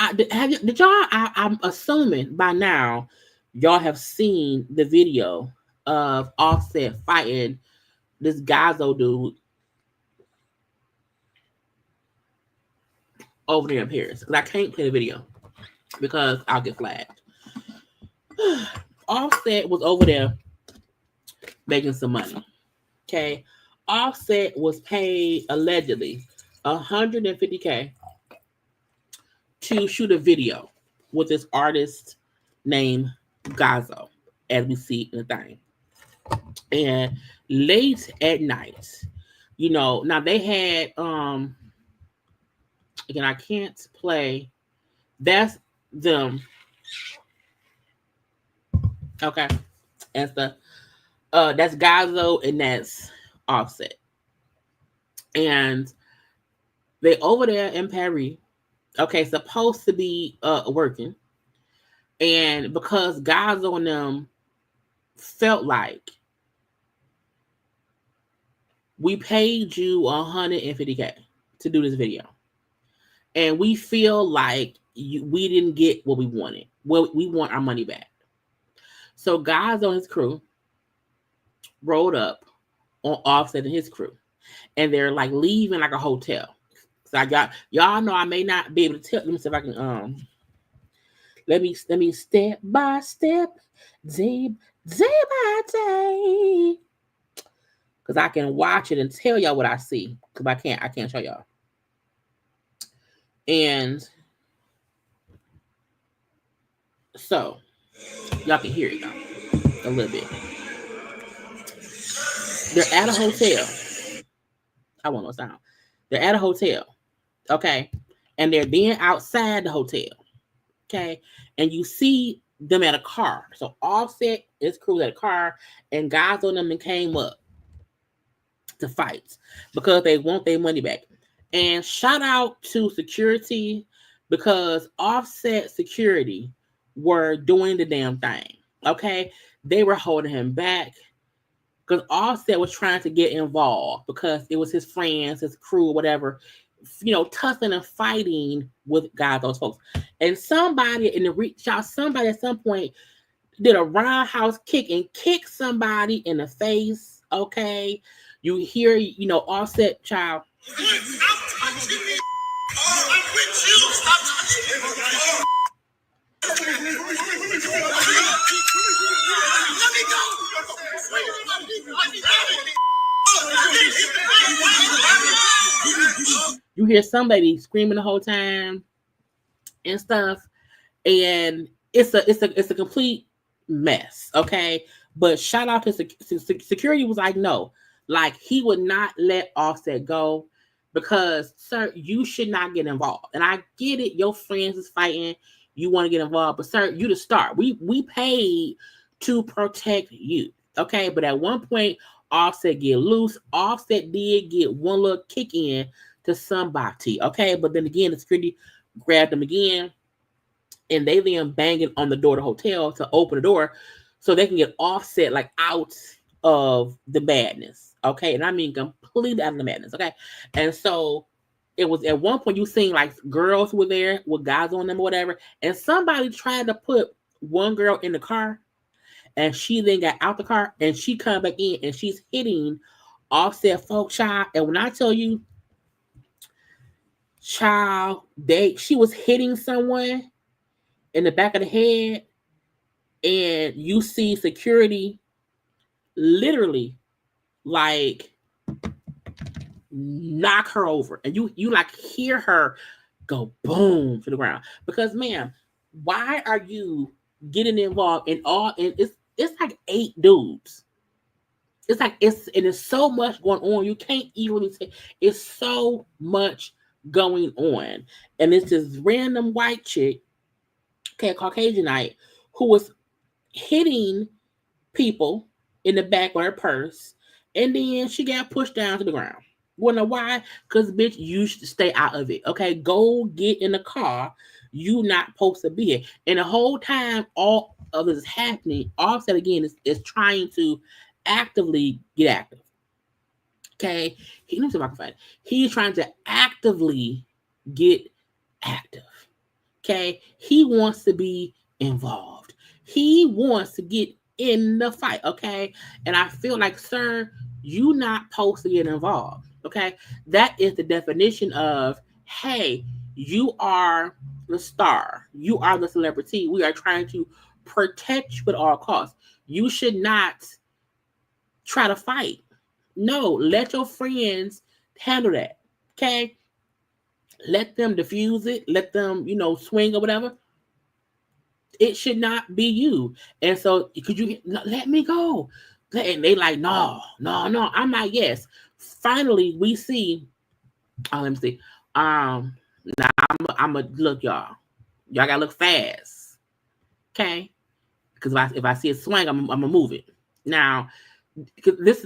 I'm assuming by now y'all have seen the video of Offset fighting this Gazo dude over there in Paris. Because I can't play the video because I'll get flagged. Offset was over there making some money. Okay. Offset was paid allegedly $150K to shoot a video with this artist named Gazo, as we see in the thing. And late at night, now they had again, I can't play. That's them. Okay. and stuff. That's Gazo and that's Offset. And they over there in Paris. Okay, supposed to be working. And because Gazo and them felt like we paid you $150K to do this video. And we feel like we didn't get what we wanted. Well, we want our money back. So Gazo and his crew rolled up on Offset and his crew. And they're like leaving like a hotel. So y'all know I may not be able to tell. Let me see if I can let me step by step, day by day. Because I can watch it and tell y'all what I see. Because I can't show y'all. And so y'all can hear it though, a little bit. They're at a hotel. I want no sound. They're at a hotel. Okay. And they're then outside the hotel. Okay. And you see them at a car. So Offset is crew at a car, and guys on them and came up to fight because they want their money back. And shout out to security because Offset security were doing the damn thing. Okay. They were holding him back because Offset was trying to get involved because it was his friends, his crew, whatever, tussling and fighting with those folks. And somebody in the reach out, somebody at some point did a roundhouse kick and kicked somebody in the face. Okay. You hear, Offset child. Stop touching me. I'm with you. Stop touching me. Let me go. You hear somebody screaming the whole time and stuff, and it's a complete mess. Okay, but shout out to security was like, no, like he would not let Offset go because, sir, you should not get involved. And I get it, your friends is fighting, you want to get involved, but sir, you to start. We paid to protect you. Okay, but at one point, Offset get loose. Offset did get one little kick in to somebody. Okay, but then again, the security grabbed him again, and they then banging on the door of the hotel to open the door so they can get Offset like out of the madness. Okay, and I mean completely out of the madness. Okay, and so it was at one point you seen like girls who were there with guys on them or whatever, and somebody tried to put one girl in the car. And she then got out the car and she come back in and she's hitting Offset folk child. And when I tell you, child, she was hitting someone in the back of the head, and you see security literally like knock her over, and you like hear her go boom to the ground. Because, ma'am, why are you getting involved in all? And it's like 8 dudes. It's like it's so much going on. You can't even really say it's so much going on. And it's this random white chick, okay, Caucasianite, who was hitting people in the back with her purse, and then she got pushed down to the ground. Wanna know why? Because bitch, you should stay out of it. Okay, go get in the car. You not supposed to be here. And the whole time all of this is happening, Offset again is trying to actively get active. Okay, he's trying to actively get active. Okay, he wants to be involved. He wants to get in the fight. Okay, and I feel like, sir, you not supposed to get involved. Okay, that is the definition of, hey, you are the star. You are the celebrity. We are trying to protect you at all costs. You should not try to fight. No, let your friends handle that. Okay? Let them diffuse it. Let them, swing or whatever. It should not be you. And so, could you let me go? And they like, no. I'm like, yes. Finally, we see. Let me see. Now I'm gonna look, y'all. Y'all gotta look fast. Okay. Because if I see it swing, I'm gonna move it. Now, that's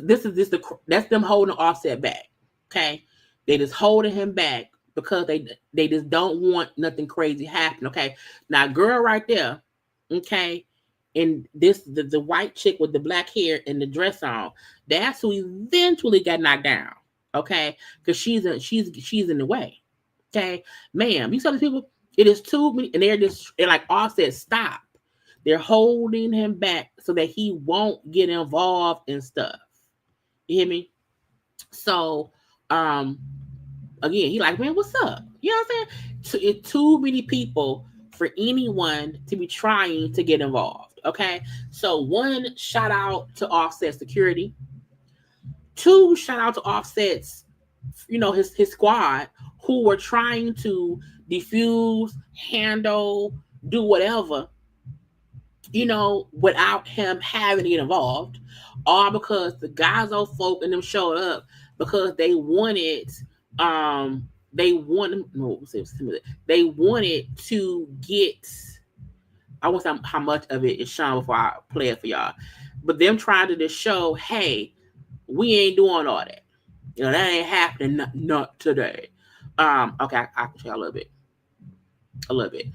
them holding Offset back. Okay, they just holding him back because they just don't want nothing crazy happen. Okay, now girl right there, okay, and the white chick with the black hair and the dress on, that's who eventually got knocked down. Okay, because she's in the way. Okay, ma'am, you tell these people it is too many, and they're like Offset, stop. They're holding him back so that he won't get involved in stuff. You hear me? So, again, he like, man, what's up? You know what I'm saying? It's too many people for anyone to be trying to get involved. Okay. So, one, shout out to Offset security. Two, shout out to Offset's, his squad who were trying to defuse, handle, do whatever, without him having to get involved, all because the Gazo folk and them showed up because they wanted to get, I want to how much of it is shown before I play it for y'all, but them trying to just show, hey, we ain't doing all that, that ain't happening, not today. Okay, I can show y'all a little bit,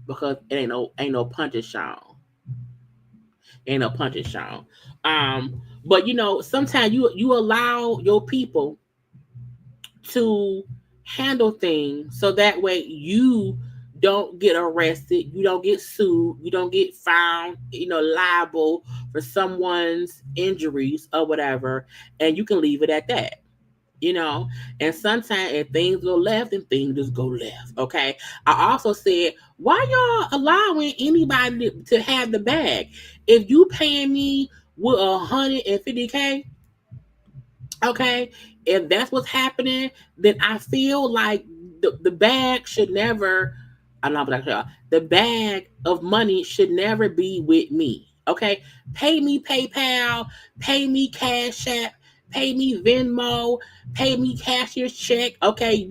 because it ain't no punches shown. But sometimes you allow your people to handle things so that way you don't get arrested, you don't get sued, you don't get found, liable for someone's injuries or whatever, and you can leave it at that. And sometimes if things go left, then things just go left. Okay. I also said, why y'all allowing anybody to have the bag? If you paying me with $150K, okay, if that's what's happening, then I feel like the bag should never, I'm not like y'all, the bag of money should never be with me. Okay. Pay me PayPal, pay me CashApp, pay me Venmo, pay me cashier's check, okay,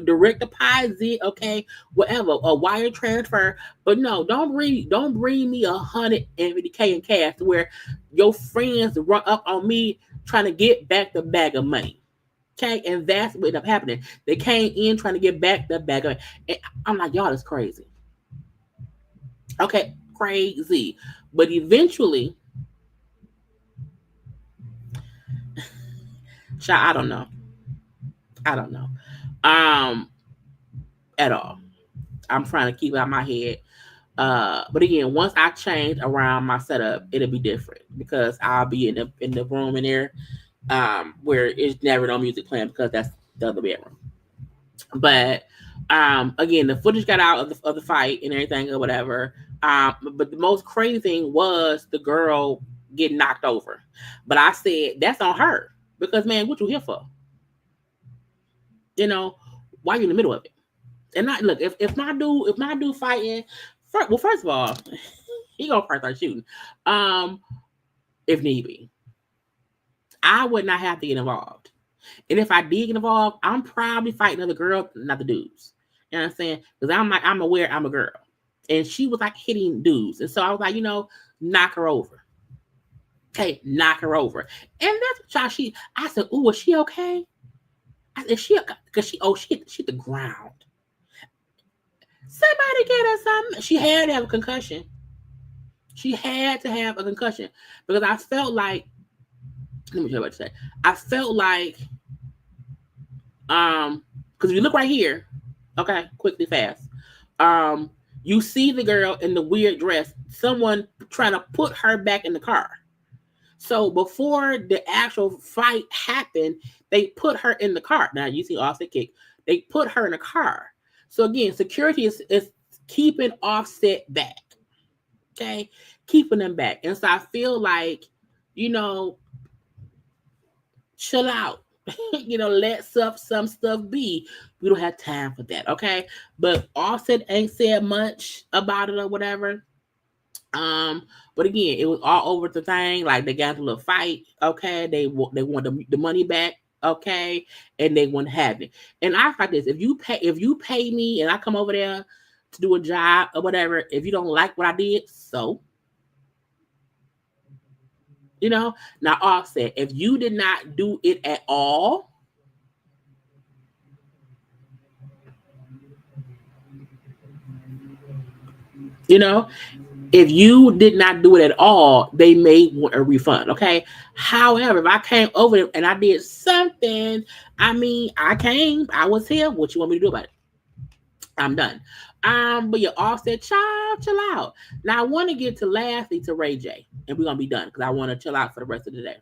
direct deposit, okay, whatever, a wire transfer. But no, don't bring me $150K in cash where your friends run up on me trying to get back the bag of money. Okay, and that's what ended up happening. They came in trying to get back the bag of money. And I'm like, y'all is crazy. Okay, crazy. But eventually, I don't know. At all. I'm trying to keep it out of my head. But again, once I change around my setup, it'll be different because I'll be in the room in there, where it's never no music playing because that's the other bedroom. But again, the footage got out of the fight and everything or whatever. But the most crazy thing was the girl getting knocked over. But I said that's on her because, man, what you here for? Why you in the middle of it? And not look, if my dude fighting, first of all, he gonna first start shooting. If need be, I would not have to get involved. And if I did get involved, I'm probably fighting other girls, not the dudes. You know what I'm saying? Because I'm aware I'm a girl, and she was like hitting dudes, and so I was like, knock her over. Okay, knock her over. And that's what I said, "Ooh, is she okay?" I said, because she hit the ground. Somebody get her something. She had to have a concussion. Because I felt like, let me tell you what to say. I felt like, because if you look right here, okay, quickly, fast, you see the girl in the weird dress, someone trying to put her back in the car. So before the actual fight happened, they put her in the car. Now you see Offset kick. They put her in the car. So again, security is keeping Offset back. Okay, keeping them back. And so I feel like, chill out. Let some stuff be. We don't have time for that. Okay, but Offset ain't said much about it or whatever. But again, it was all over the thing. Like they got into a little fight. Okay, they want the money back. Okay, and they wouldn't have it. And I like this: if you pay me and I come over there to do a job or whatever, if you don't like what I did, so You know, now Offset, if you did not do it at all, you know, if you did not do it at all, they may want a refund. Okay. However, if I came over there and I did something, I mean, I was here. What you want me to do about it? I'm done. But you Offset, chill out. Now I want to get to lastly to Ray J, and we're gonna be done because I want to chill out for the rest of the day.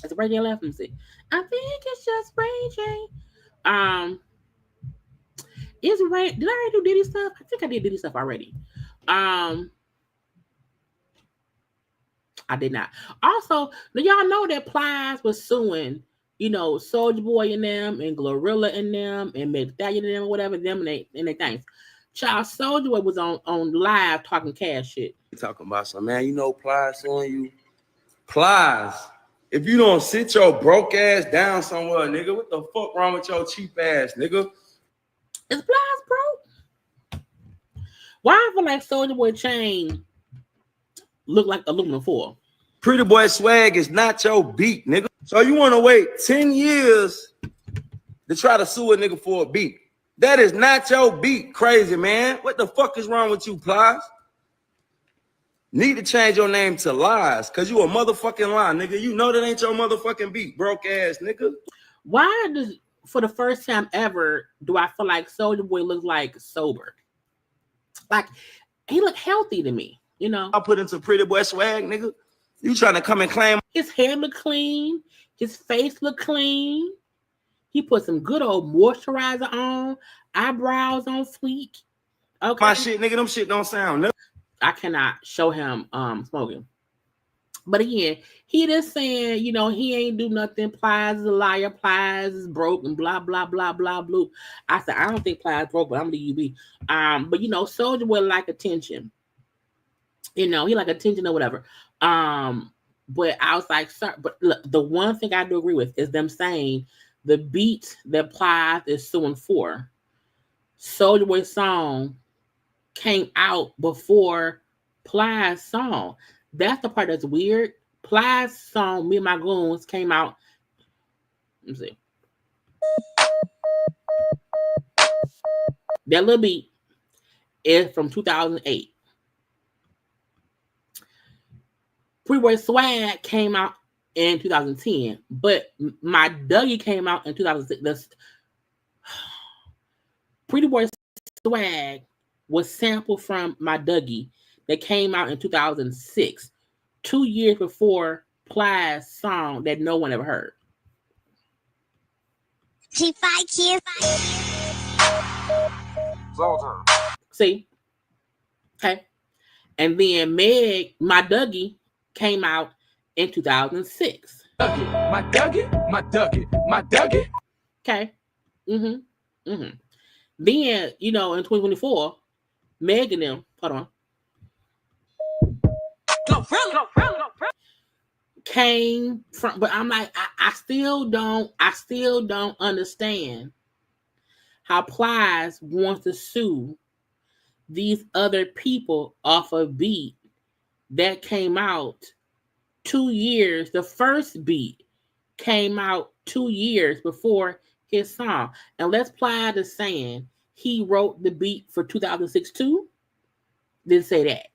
It's Ray J left. Let me see. I think it's just Ray J. Um, is Ray? Did I already do Diddy stuff? I think I did Diddy stuff already. Um, I did not. Also, do y'all know that Plies was suing, Soulja Boy and them, and Glorilla and them, and McStallion and them, or whatever, them and they things. Child, Soulja Boy was on live talking cash shit. You talking about some, man, Plies suing you. Plies. If you don't sit your broke ass down somewhere, nigga, what the fuck wrong with your cheap ass, nigga? Is Plies broke? Why I feel like Soulja Boy chain look like aluminum foil? Pretty Boy swag is not your beat, nigga. So you want to wait 10 years to try to sue a nigga for a beat? That is not your beat, crazy man. What the fuck is wrong with you, Plies? Need to change your name to Lies, cause you a motherfucking lie, nigga. You know that ain't your motherfucking beat, broke ass nigga. Why does, for the first time ever, do I feel like Soulja Boy looks like sober? Like he look healthy to me, I put into Pretty Boy swag, nigga. You trying to come and claim his hair look clean, his face look clean. He put some good old moisturizer on, eyebrows on fleek. Okay, my shit, nigga. Them shit don't sound. I cannot show him smoking. But again, he just saying, he ain't do nothing. Plies is a liar. Plies is broke and blah, blah, blah, blah, blue. I said, I don't think Plies broke, but I'm the UB. But Soulja Boy like attention. He like attention or whatever. But I was like, sir, but look, the one thing I do agree with is them saying the beat that Plies is suing for, Soulja Boy's song came out before Plies' song. That's the part that's weird. Plies' song, Me and My Goons, came out. Let me see. That little beat is from 2008. Pretty Boy Swag came out in 2010, but My Dougie came out in 2006. Pretty Boy Swag was sampled from My Dougie that came out in 2006, 2 years before Plies' song that no one ever heard. See? Okay. And then My Dougie came out in 2006. My Dougie. Okay. Then, in 2024, Meagan them, hold on. Came from, but I'm like, I still don't understand how Plies wants to sue these other people off a beat that came out 2 years. The first beat came out 2 years before his song. Unless Plies is saying he wrote the beat for 2006 too, didn't say that.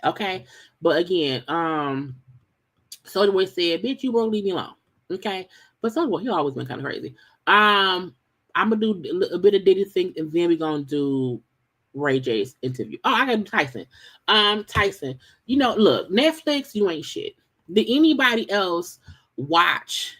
Okay. But again, Soulja Boy said, bitch, you won't leave me alone. Okay. But Soulja Boy, he always been kind of crazy. I'm gonna do a bit of Diddy thing, and then we're gonna do Ray J's interview. Oh, I gotta do Tyson. Tyson, look, Netflix, you ain't shit. Did anybody else watch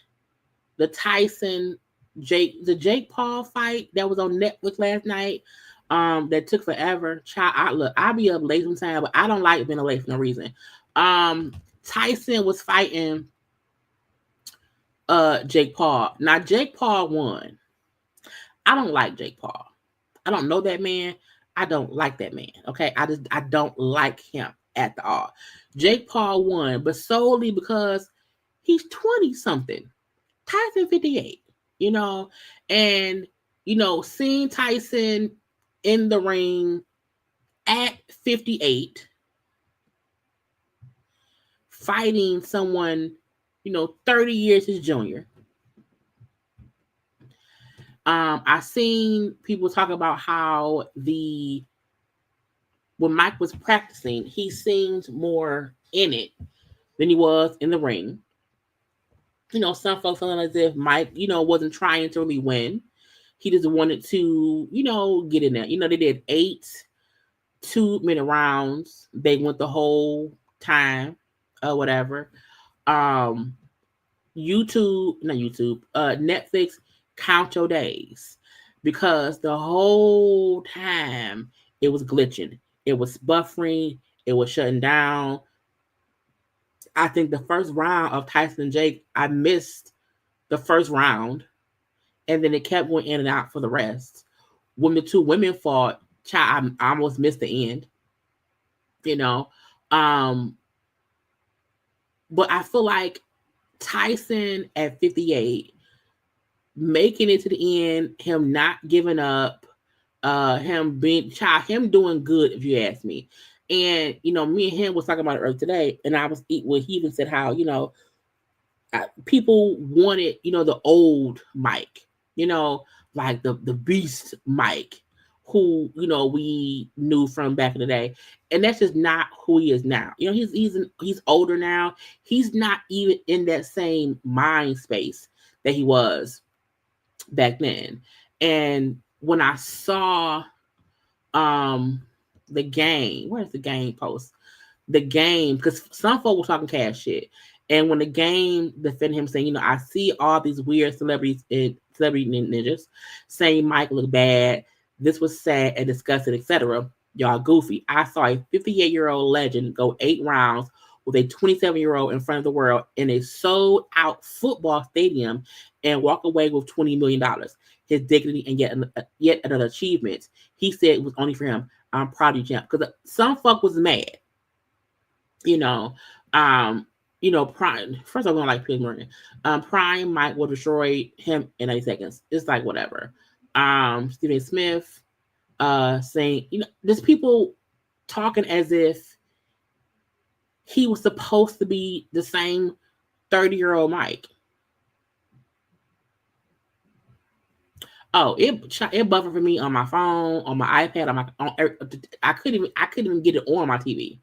the Tyson Jake Paul fight that was on Netflix last night? That took forever. Child, I'll be up late sometime, but I don't like being late for no reason. Tyson was fighting Jake Paul. Now Jake Paul won. I don't like Jake Paul. I don't know that man. I don't like that man. Okay. I don't like him at all. Jake Paul won, but solely because he's 20 something. Tyson 58, and seeing Tyson in the ring at 58 fighting someone, 30 years his junior. I seen people talk about how when Mike was practicing, he seemed more in it than he was in the ring. Some folks feeling as if Mike, wasn't trying to really win. He just wanted to, get in there. They did 8 2-minute rounds. They went the whole time or whatever. Netflix, count your days, because the whole time it was glitching. It was buffering. It was shutting down. I think the first round of Tyson and Jake, I missed the first round, and then it kept going in and out for the rest. When the 2 women fought, I almost missed the end. But I feel like Tyson at 58, making it to the end, him not giving up, him doing good, if you ask me. And me and him was talking about it earlier today, and he even said how people wanted the old Mike, like the beast Mike, who we knew from back in the day, and that's just not who he is now. He's older now. He's not even in that same mind space that he was back then. And when I saw the game, where's the game post? The game, because some folks were talking cash shit. And when the game defended him, saying, I see all these weird celebrity ninjas saying Mike looked bad, this was sad and disgusting, etc. Y'all goofy. I saw a 58-year-old legend go 8 rounds with a 27-year-old in front of the world in a sold-out football stadium and walk away with $20 million. His dignity and yet another achievement. He said it was only for him. I'm proud of you, champ. Because some fuck was mad. Prime. First I'm going like Piers Morgan. Prime Mike will destroy him in 8 seconds. It's like whatever. Stephen Smith saying, there's people talking as if he was supposed to be the same 30-year-old Mike. Oh, it buffered for me on my phone, on my iPad, I couldn't even get it on my TV.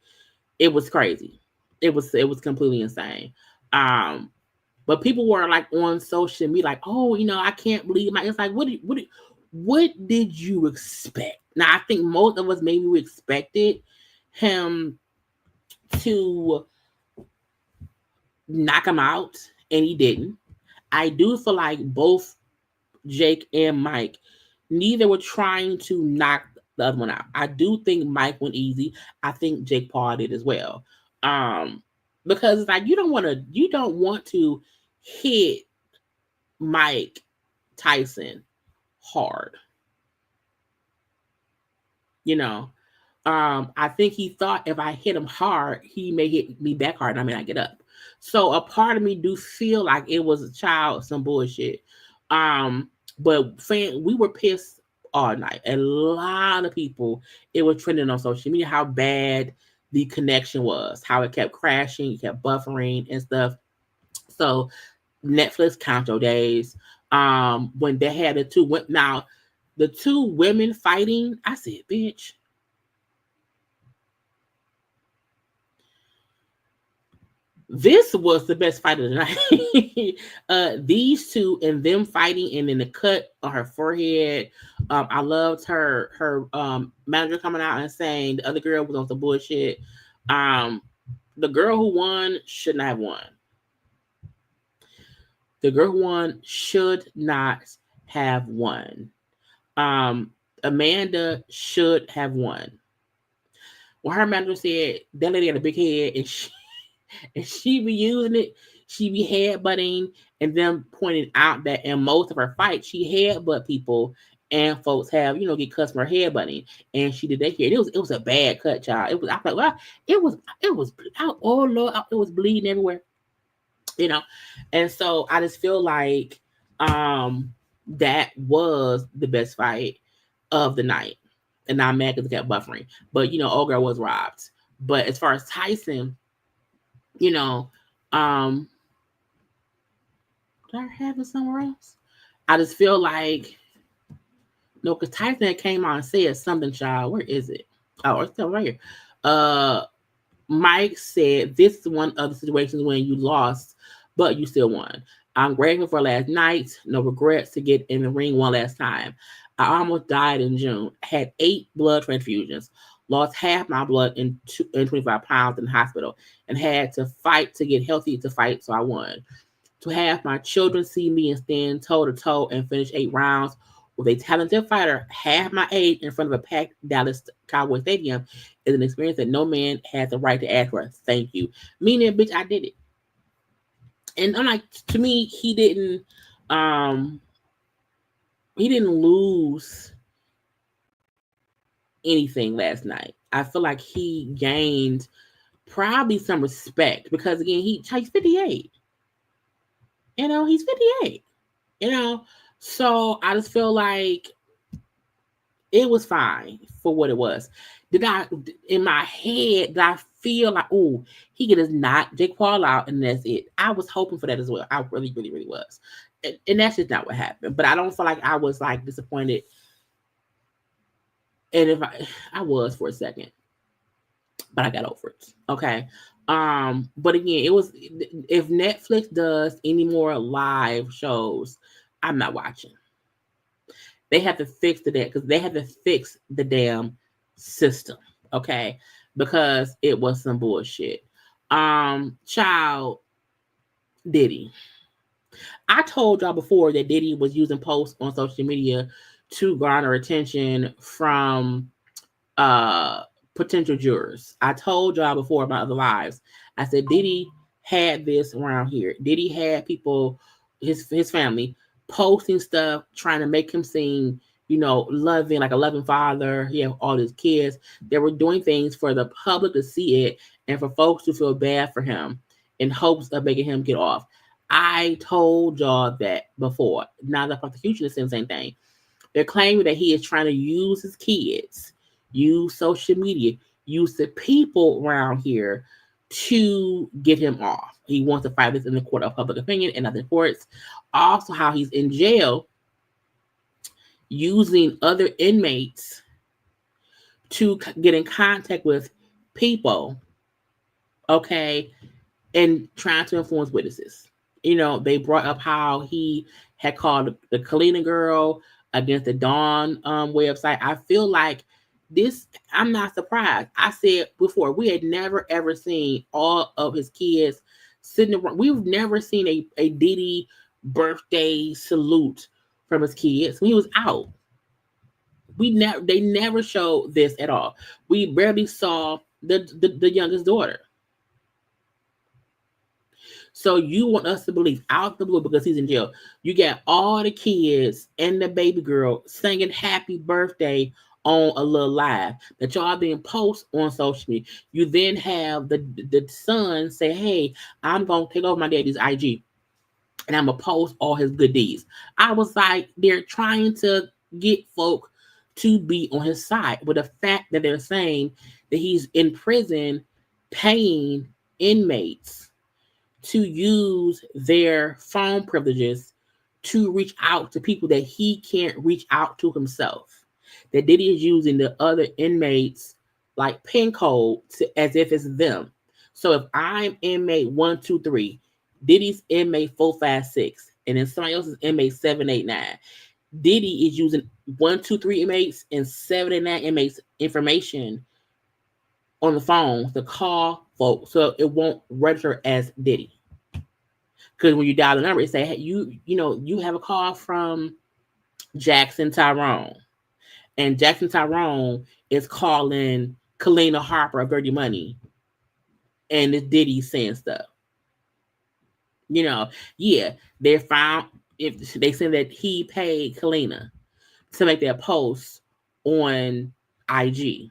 It was crazy. It was completely insane. But people were like on social media, like, oh, I can't believe Mike. It's like, what did you expect? Now, I think most of us maybe we expected him to knock him out, and he didn't. I do feel like both Jake and Mike, neither were trying to knock the other one out. I do think Mike went easy. I think Jake Paul did as well. Because it's like you don't want to hit Mike Tyson hard. I think he thought if I hit him hard, he may hit me back hard and I may not get up. So a part of me do feel like it was some bullshit. But we were pissed all night. A lot of people, it was trending on social media how bad the connection was, how it kept crashing, it kept buffering and stuff. So Netflix, count your days. When they had the 2 women fighting, I said, bitch. This was the best fight of the night. These 2 and them fighting, and then the cut on her forehead. I loved her manager coming out and saying the other girl was on some bullshit. The girl who won should not have won. The girl who won should not have won. Amanda should have won. Well, her manager said that lady had a big head, and she be using it. She be headbutting, and them pointing out that in most of her fights, she headbutt people, and folks have get customer headbutting, and she did that here. It was a bad cut, child. It was. I thought, well, it was. Oh Lord, it was bleeding everywhere. And so I just feel like that was the best fight of the night, and I'm mad because it kept buffering. But old girl was robbed. But as far as Tyson, You know, um, did I have it somewhere else? I just feel like no, because Tyson came on and said something, child. Where is it? Oh, it's still right here. Uh, Mike said this is one of the situations when you lost, but you still won. I'm grateful for last night. No regrets to get in the ring one last time. I almost died in June. Had 8 blood transfusions. Lost half my blood in 25 pounds in the hospital and had to fight to get healthy to fight, so I won. To have my children see me and stand toe to toe and finish 8 rounds with a talented fighter half my age in front of a packed Dallas Cowboy Stadium is an experience that no man has the right to ask for. Thank you. Meaning, bitch, I did it. And I'm like, to me, he didn't lose anything last night. I feel like he gained probably some respect because again, he's 58. He's 58. So I just feel like it was fine for what it was. In my head, did I feel like, oh, he could just knock Jake Paul out and that's it? I was hoping for that as well. I really, really, really was. And that's just not what happened. But I don't feel like I was like disappointed. And if I was for a second, but I got over it. Okay. But again, it was, if Netflix does any more live shows, I'm not watching. They have to fix because they have to fix the damn system, okay? Because it was some bullshit. Child, Diddy. I told y'all before that Diddy was using posts on social media to garner attention from potential jurors. I told y'all before about other lives. I said Diddy had this around here. Diddy had people, his family, posting stuff, trying to make him seem, loving, like a loving father. He had all his kids. They were doing things for the public to see it and for folks to feel bad for him in hopes of making him get off. I told y'all that before. Now the prosecution is saying the same thing. They're claiming that he is trying to use his kids, use social media, use the people around here to get him off. He wants to fight this in the court of public opinion and other courts. Also, how he's in jail using other inmates to get in contact with people, okay, and trying to influence witnesses. They brought up how he had called the Kalina girl against the Dawn website. I feel like this, I'm not surprised. I said before, we had never ever seen all of his kids sitting around. We've never seen a Diddy birthday salute from his kids when he was out. They never showed this at all. We barely saw the youngest daughter. So you want us to believe out the blue because he's in jail. You got all the kids and the baby girl singing happy birthday on a little live that y'all being post on social media. You then have the son say, hey, I'm going to take over my daddy's IG and I'm going to post all his good deeds. I was like, they're trying to get folk to be on his side with the fact that they're saying that he's in prison paying inmates to use their phone privileges to reach out to people that he can't reach out to himself. That Diddy is using the other inmates like pin code as if it's them. So if I'm inmate 123, Diddy's inmate 456, and then somebody else is inmate 789. Diddy is using 123 inmates and 789 inmates information on the phone to call folks, so it won't register as Diddy. Because when you dial the number, it say, hey, you have a call from Jackson Tyrone, and Jackson Tyrone is calling Kalina Harper of Dirty Money, and it's Diddy saying stuff. They found, if they said that he paid Kalina to make that post on IG.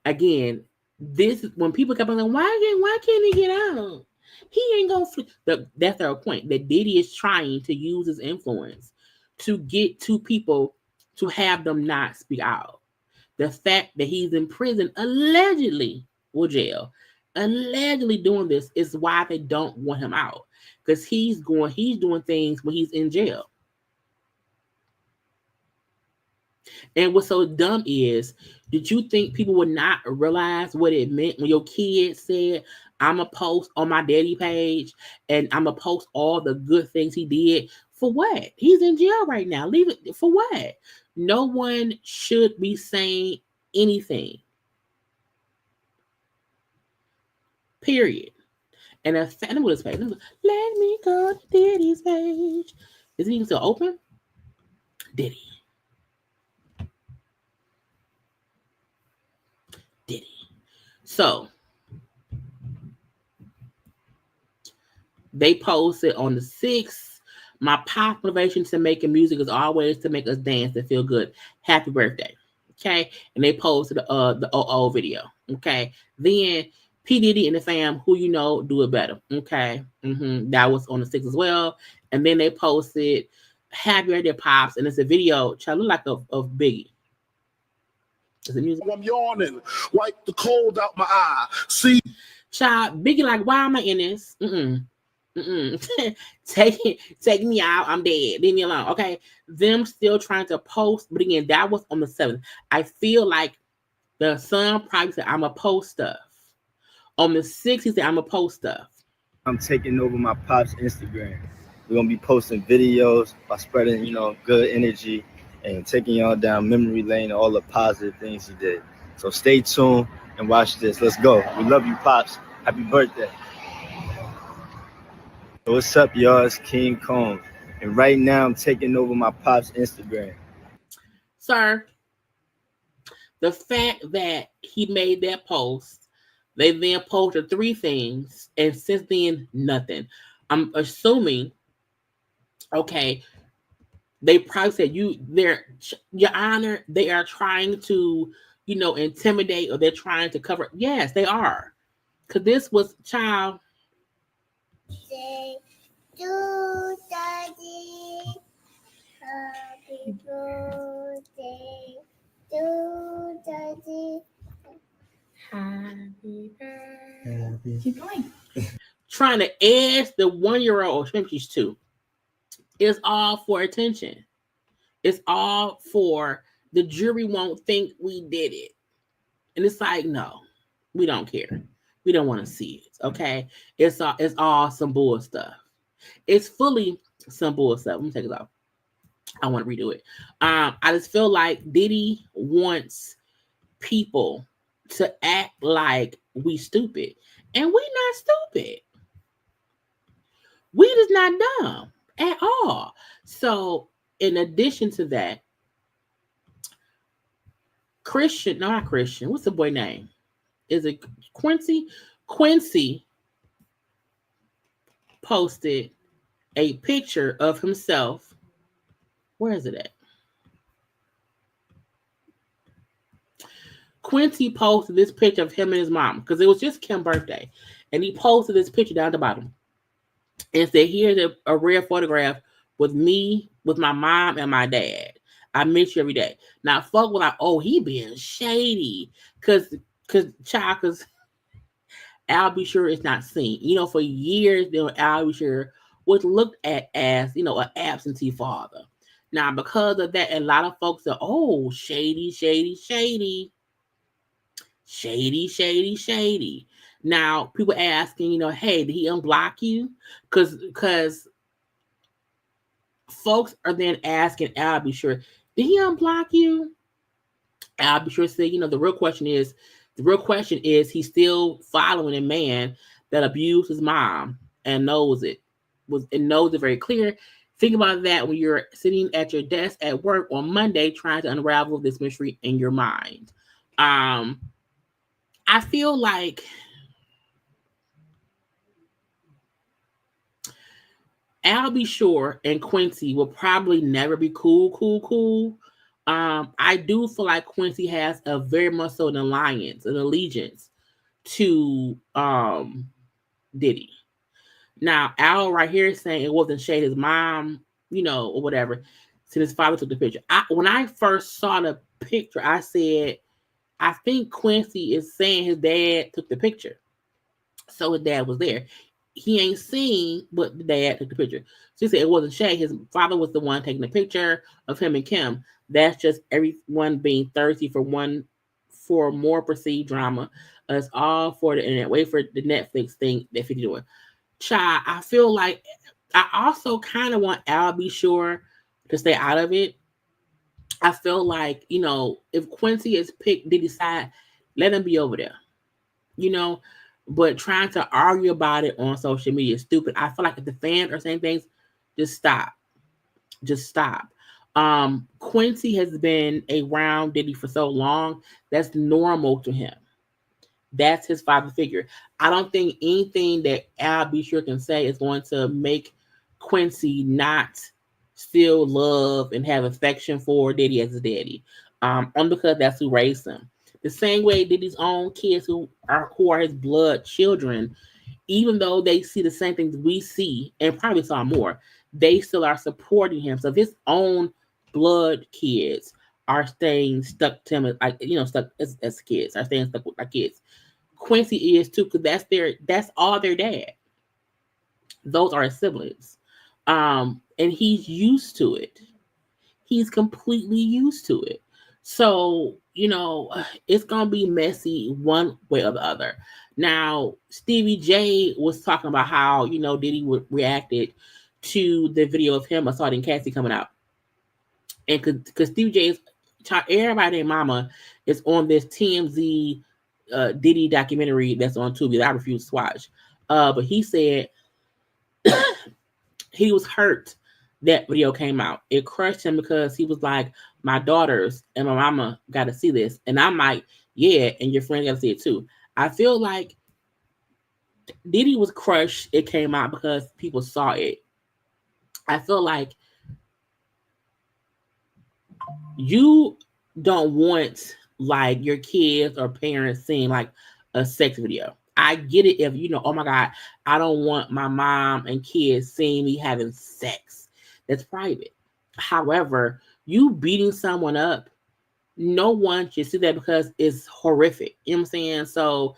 Again, this is when people kept on like, why can't he get out? He ain't gonna that's their point. That Diddy is trying to use his influence to get to people to have them not speak out. The fact that he's in prison allegedly, or jail, allegedly doing this is why they don't want him out. Because he's doing things when he's in jail. And what's so dumb is, did you think people would not realize what it meant when your kid said, I'm going to post on my daddy page and I'm going to post all the good things he did? For what? He's in jail right now. Leave it. For what? No one should be saying anything. Period. And a fan with his page. Let me go to Diddy's page. Is he still open? Diddy. So they posted on the 6th. My pop motivation to making music is always to make us dance and feel good. Happy birthday. Okay. And they posted the OO video. Okay. Then P. Diddy and the fam, who you know, do it better. Okay. That was on the 6th as well. And then they posted Happy Birthday Pops. And it's a video, child, look like of Biggie. Is it music? I'm yawning. Wipe the cold out my eye. See, child, Biggie like, why am I in this? Take me out. I'm dead. Leave me alone. Okay. Them still trying to post, but again, that was on the 7th. I feel like the son probably said, I'm going to post stuff. On the 6th, he said, I'm going to post stuff. I'm taking over my pop's Instagram. We're going to be posting videos by spreading, good energy and taking y'all down memory lane and all the positive things he did. So stay tuned and watch this. Let's go. We love you, Pops. Happy birthday. What's up, y'all? It's King Combs. And right now, I'm taking over my Pops Instagram. Sir, the fact that he made that post, they then posted 3 things, and since then, nothing. I'm assuming, okay, they probably said, Your Honor, they are trying to, intimidate, or they're trying to cover. Yes, they are. Because this was child. Say to Daddy, happy birthday to Daddy. Happy birthday. Keep going. Trying to edge the 1-year-old, or maybe she's 2. It's all for attention. It's all for the jury won't think we did it. And it's like, no, we don't care. We don't want to see it. Okay. It's all some bull stuff. It's fully some bull stuff. Let me take it off. I want to redo it. I just feel like Diddy wants people to act like we stupid. And we not stupid. We just not dumb at all. So in addition to that, not Christian, what's the boy name? Is it Quincy? Quincy posted a picture of himself. Where is it at? Quincy posted this picture of him and his mom because it was just Kim's birthday. And he posted this picture down at the bottom and said, here's a rare photograph with me, with my mom and my dad. I miss you every day. Now, folk were like, oh, he being shady. Because I'll be sure it's not seen. For years, I'll be sure was looked at as, an absentee father. Now, because of that, a lot of folks are, oh, shady, shady, shady. Shady, shady, shady. Now, people asking, hey, did he unblock you? Because folks are then asking, I'll be sure, did he unblock you? I'll be sure to say, the real question is, he's still following a man that abused his mom and knows it. Knows it very clear. Think about that when you're sitting at your desk at work on Monday trying to unravel this mystery in your mind. I feel like I'll be sure and Quincy will probably never be cool. I do feel like Quincy has a very much so an allegiance to Diddy. Now, Al right here is saying it wasn't Shay, his mom, or whatever. So his father took the picture. When I first saw the picture, I said, I think Quincy is saying his dad took the picture. So his dad was there. He ain't seen, but the dad took the picture. So he said it wasn't Shay. His father was the one taking the picture of him and Kim. That's just everyone being thirsty for more perceived drama. It's all for the internet. Wait for the Netflix thing that 50 doing. Child, I feel like I also kind of want Al Be Sure to stay out of it. I feel like, if Quincy has picked Diddy's side, let him be over there. But trying to argue about it on social media is stupid. I feel like if the fans are saying things, just stop. Just stop. Quincy has been around Diddy for so long, that's normal to him. That's his father figure. I don't think anything that Al Be Sure can say is going to make Quincy not still love and have affection for Diddy as his daddy. Only because that's who raised him. The same way Diddy's own kids who are his blood children, even though they see the same things we see and probably saw more, they still are supporting him. So if his own blood kids are staying stuck to him, stuck as kids, are staying stuck with our kids, Quincy is too, because that's all their dad. Those are his siblings. And he's used to it. He's completely used to it. So, it's going to be messy one way or the other. Now, Stevie J was talking about how, Diddy reacted to the video of him assaulting Cassie coming out. And because Stevie J is, everybody and mama is on this TMZ Diddy documentary that's on Tubi that I refuse to watch. But he said he was hurt that video came out. It crushed him because he was like, my daughters and my mama got to see this. And I'm like, yeah, and your friend got to see it too. I feel like Diddy was crushed. It came out because people saw it. I feel like you don't want like your kids or parents seeing like a sex video. I get it if oh my God, I don't want my mom and kids seeing me having sex. That's private. However, you beating someone up, no one should see that because it's horrific. You know what I'm saying? So,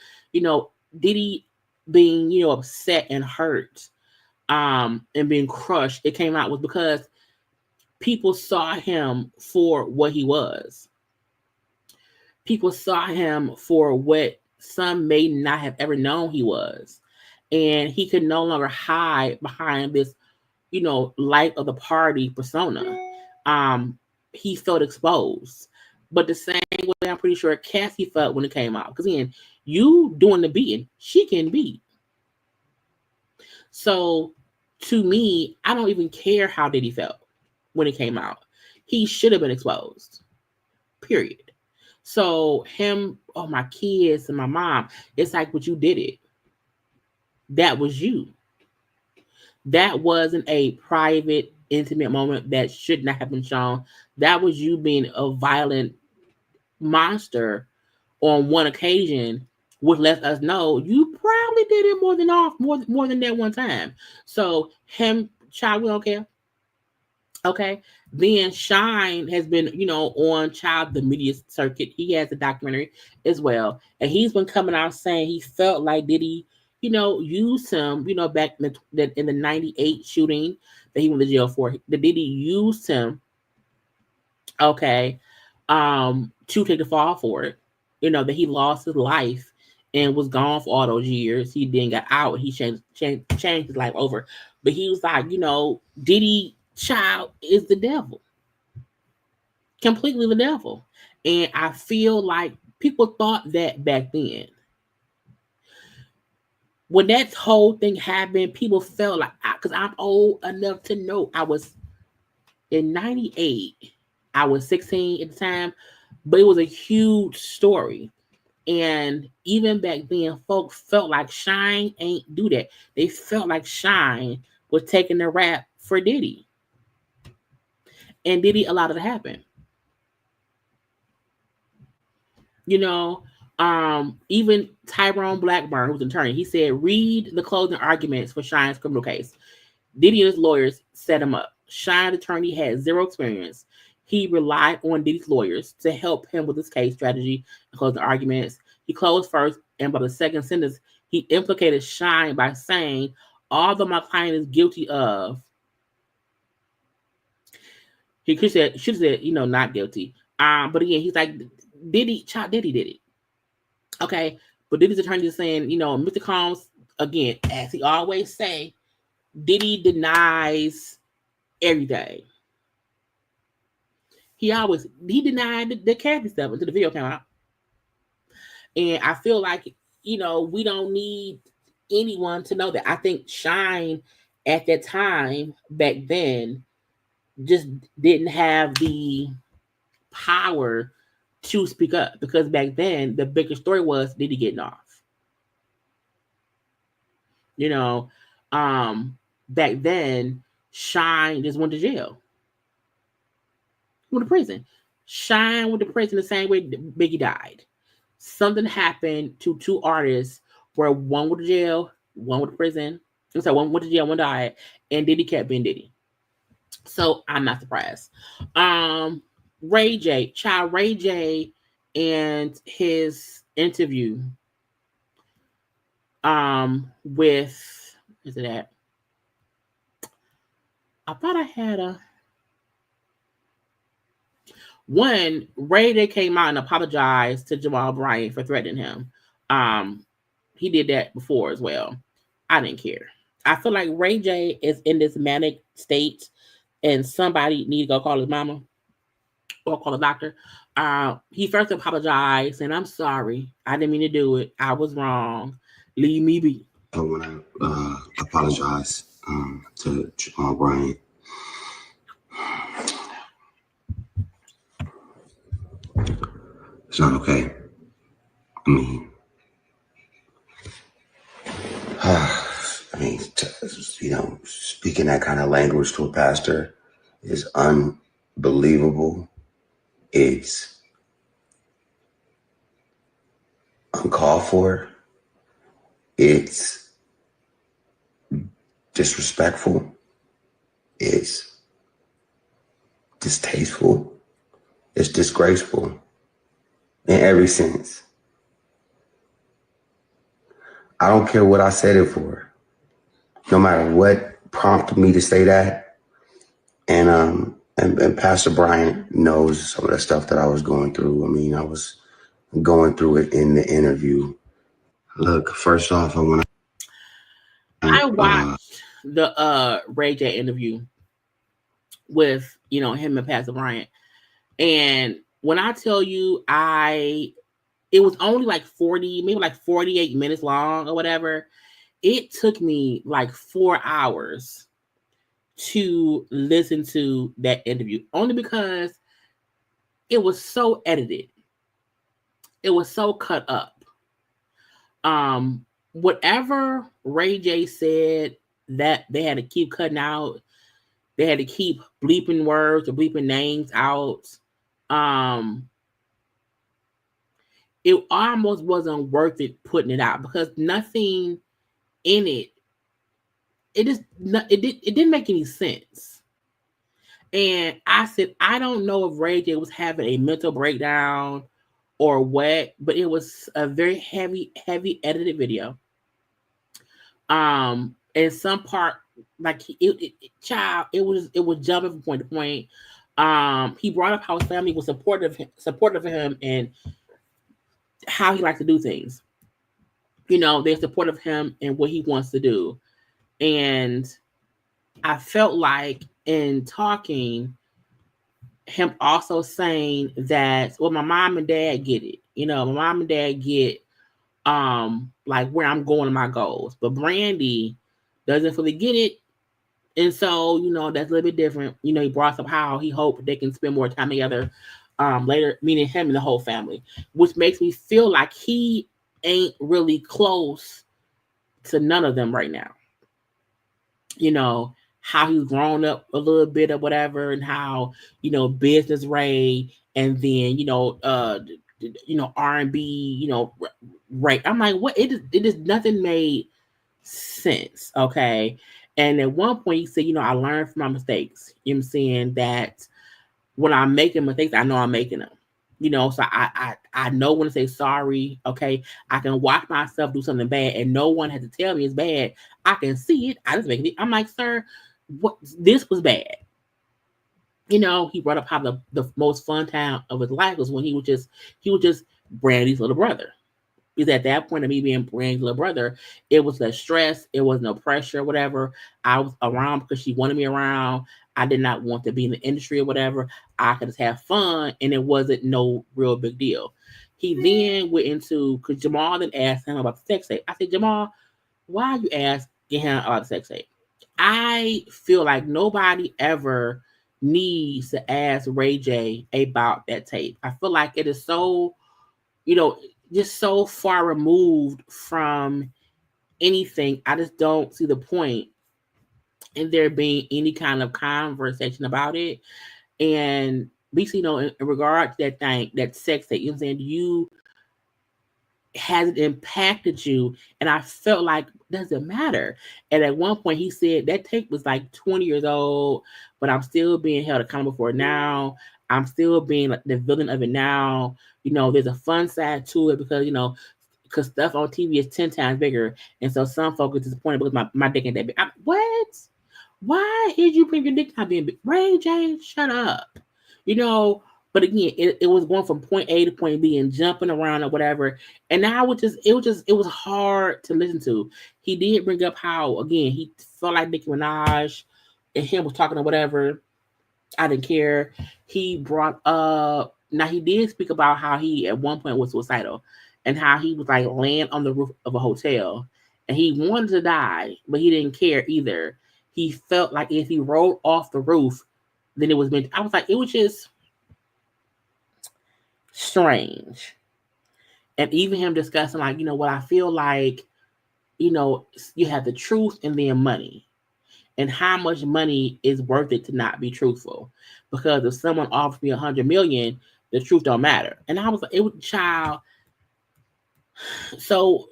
Diddy being, upset and hurt, and being crushed, it came out was because people saw him for what he was. People saw him for what some may not have ever known he was. And he could no longer hide behind this, light of the party persona. He felt exposed. But the same way I'm pretty sure Cassie felt when it came out. Because again, you doing the beating, she can beat. So to me, I don't even care how Diddy felt when it came out. He should have been exposed. Period. So him, my kids and my mom, it's like, but you did it. That was you. That wasn't a private, intimate moment that should not have been shown. That was you being a violent monster on one occasion, which lets us know you probably did it more than that one time. So him, child, we don't care. Okay. Then Shine has been, on the media circuit. He has a documentary as well. And he's been coming out saying he felt like Diddy, used him, back in the 98 shooting that he went to jail for. The Diddy used him, okay, to take the fall for it. That he lost his life and was gone for all those years. He then got out. He changed his life over. But he was like, Diddy child is the devil. Completely the devil. And I feel like people thought that back then. When that whole thing happened, people felt like, because I'm old enough to know, I was in 98. I was 16 at the time, but it was a huge story. And even back then, folks felt like Shine ain't do that. They felt like Shine was taking the rap for Diddy. And Diddy allowed it to happen. Even Tyrone Blackburn, who's an attorney, he said, read the closing arguments for Shine's criminal case. Diddy and his lawyers set him up. Shine's attorney had zero experience. He relied on Diddy's lawyers to help him with his case strategy and closing arguments. He closed first, and by the second sentence, he implicated Shine by saying, although my client is guilty of, he should have said, not guilty. But again, he's like, Diddy did it. Okay. But Diddy's attorney is saying, Mr. Combs, again, as he always say, Diddy denies everything. He denied the Kathy stuff until the video came out. And I feel like, we don't need anyone to know that. I think Shine at that time, back then, just didn't have the power to speak up, because back then the bigger story was Diddy getting off. Back then Shine just went to jail, went to prison. Shine went to prison the same way Biggie died. Something happened to two artists where one went to jail, one went to prison. So one went to jail, one died, and Diddy kept being Diddy. So I'm not surprised. Ray J, and his interview with, is it that? I thought I had one. Ray J came out and apologized to Jamal Bryant for threatening him. He did that before as well. I didn't care. I feel like Ray J is in this manic state, and somebody need to go call his mama or call a doctor. He first apologized, and I'm sorry. I didn't mean to do it. I was wrong. Leave me be. I want to apologize to Jamal Bryant. It's not okay. I mean, speaking that kind of language to a pastor is unbelievable. It's uncalled for. It's disrespectful. It's distasteful. It's disgraceful in every sense. I don't care what I said it for. No matter what prompted me to say that. And Pastor Bryant knows some of the stuff that I was going through. I mean, I was going through it in the interview. Look, first off, I watched the Ray J interview with, him and Pastor Bryant. And when I tell you, it was only like 40, maybe like 48 minutes long or whatever. It took me like 4 hours to listen to that interview, only because it was so edited. It was so cut up. Whatever Ray J said that they had to keep cutting out, they had to keep bleeping words or bleeping names out. It almost wasn't worth it putting it out, because nothing in it, it didn't make any sense. And I said, I don't know if Ray J was having a mental breakdown or what, but it was a very heavy edited video. And some part, like it was jumping from point to point. He brought up how his family was supportive of him and how he likes to do things. They're supportive of him and what he wants to do. And I felt like in talking, him also saying that, well, my mom and dad get it. My mom and dad get like where I'm going in my goals. But Brandy doesn't fully get it. And so, that's a little bit different. He brought up how he hoped they can spend more time together later, meaning him and the whole family, which makes me feel like he ain't really close to none of them right now. How he's grown up a little bit or whatever, and how, business Ray, and then, R&B, Ray. I'm like, what? It just nothing made sense. Okay. And at one point he said, I learned from my mistakes. I'm saying that when I'm making mistakes, I know I'm making them. You know, so I know when to say sorry. Okay, I can watch myself do something bad, and no one has to tell me it's bad. I can see it. I just make it. I'm like, sir, what? This was bad. You know, he brought up how the most fun time of his life was when he was just Brandy's little brother. Because at that point of me being Brandy's little brother, it was less stress, it was no pressure, whatever. I was around because she wanted me around. I did not want to be in the industry or whatever. I could just have fun, and it wasn't no real big deal. He then went into, because Jamal then asked him about the sex tape. I said, Jamal, why are you asking him about the sex tape? I feel like nobody ever needs to ask Ray J about that tape. I feel like it is so, just so far removed from anything. I just don't see the point in there being any kind of conversation about it. And basically, in regard to that thing, that sex tape, you know what I'm saying? Has it impacted you? And I felt like, doesn't matter. And at one point he said that tape was like 20 years old, but I'm still being held accountable for it now. I'm still being like the villain of it now. There's a fun side to it because, because stuff on TV is 10 times bigger. And so some folks are disappointed because my dick ain't that big. What? Why is you bring your dick not being big? Ray J, shut up. But again, it was going from point A to point B and jumping around or whatever. And now it was hard to listen to. He did bring up how, again, he felt like Nicki Minaj and him was talking or whatever. I didn't care. He brought up, now he did speak about how he at one point was suicidal and how he was like laying on the roof of a hotel and he wanted to die, but he didn't care either. He felt like if he rolled off the roof, then it was meant. I was like, it was just strange. And even him discussing like, what I feel like, you have the truth and then money. And how much money is worth it to not be truthful? Because if someone offers me 100 million, the truth don't matter. And I was like, it was child. So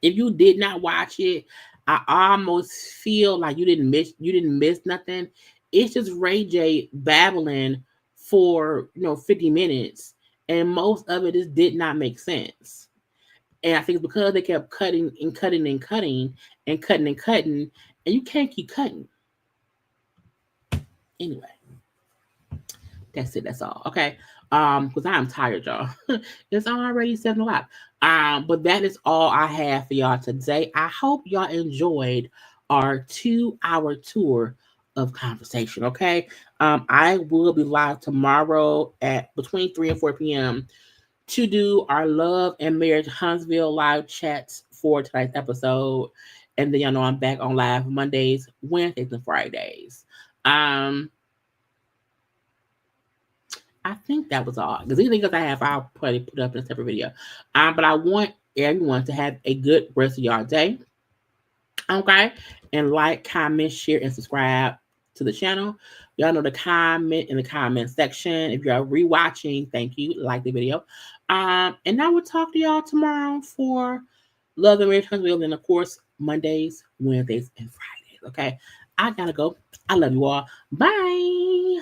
if you did not watch it, I almost feel like you didn't miss nothing. It's just Ray J babbling for 50 minutes, and most of it just did not make sense. And I think it's because they kept cutting and cutting and cutting and cutting and cutting, and you can't keep cutting. Anyway, that's it. That's all. Okay. Because I'm tired, y'all. It's already 7 o'clock. But that is all I have for y'all today. I hope y'all enjoyed our 2-hour tour of conversation. Okay. I will be live tomorrow at between 3 and 4 p.m. to do our Love and Marriage Huntsville live chats for tonight's episode. And then y'all know I'm back on live Mondays, Wednesdays, and Fridays. I think that was all. Because anything else I have, I'll probably put up in a separate video. But I want everyone to have a good rest of y'all day. Okay? And like, comment, share, and subscribe to the channel. Y'all know to comment in the comment section. If you're rewatching, thank you. Like the video. And I will talk to y'all tomorrow for Love and Marriage Huntsville. And of course, Mondays, Wednesdays, and Fridays. Okay? I gotta go. I love you all. Bye.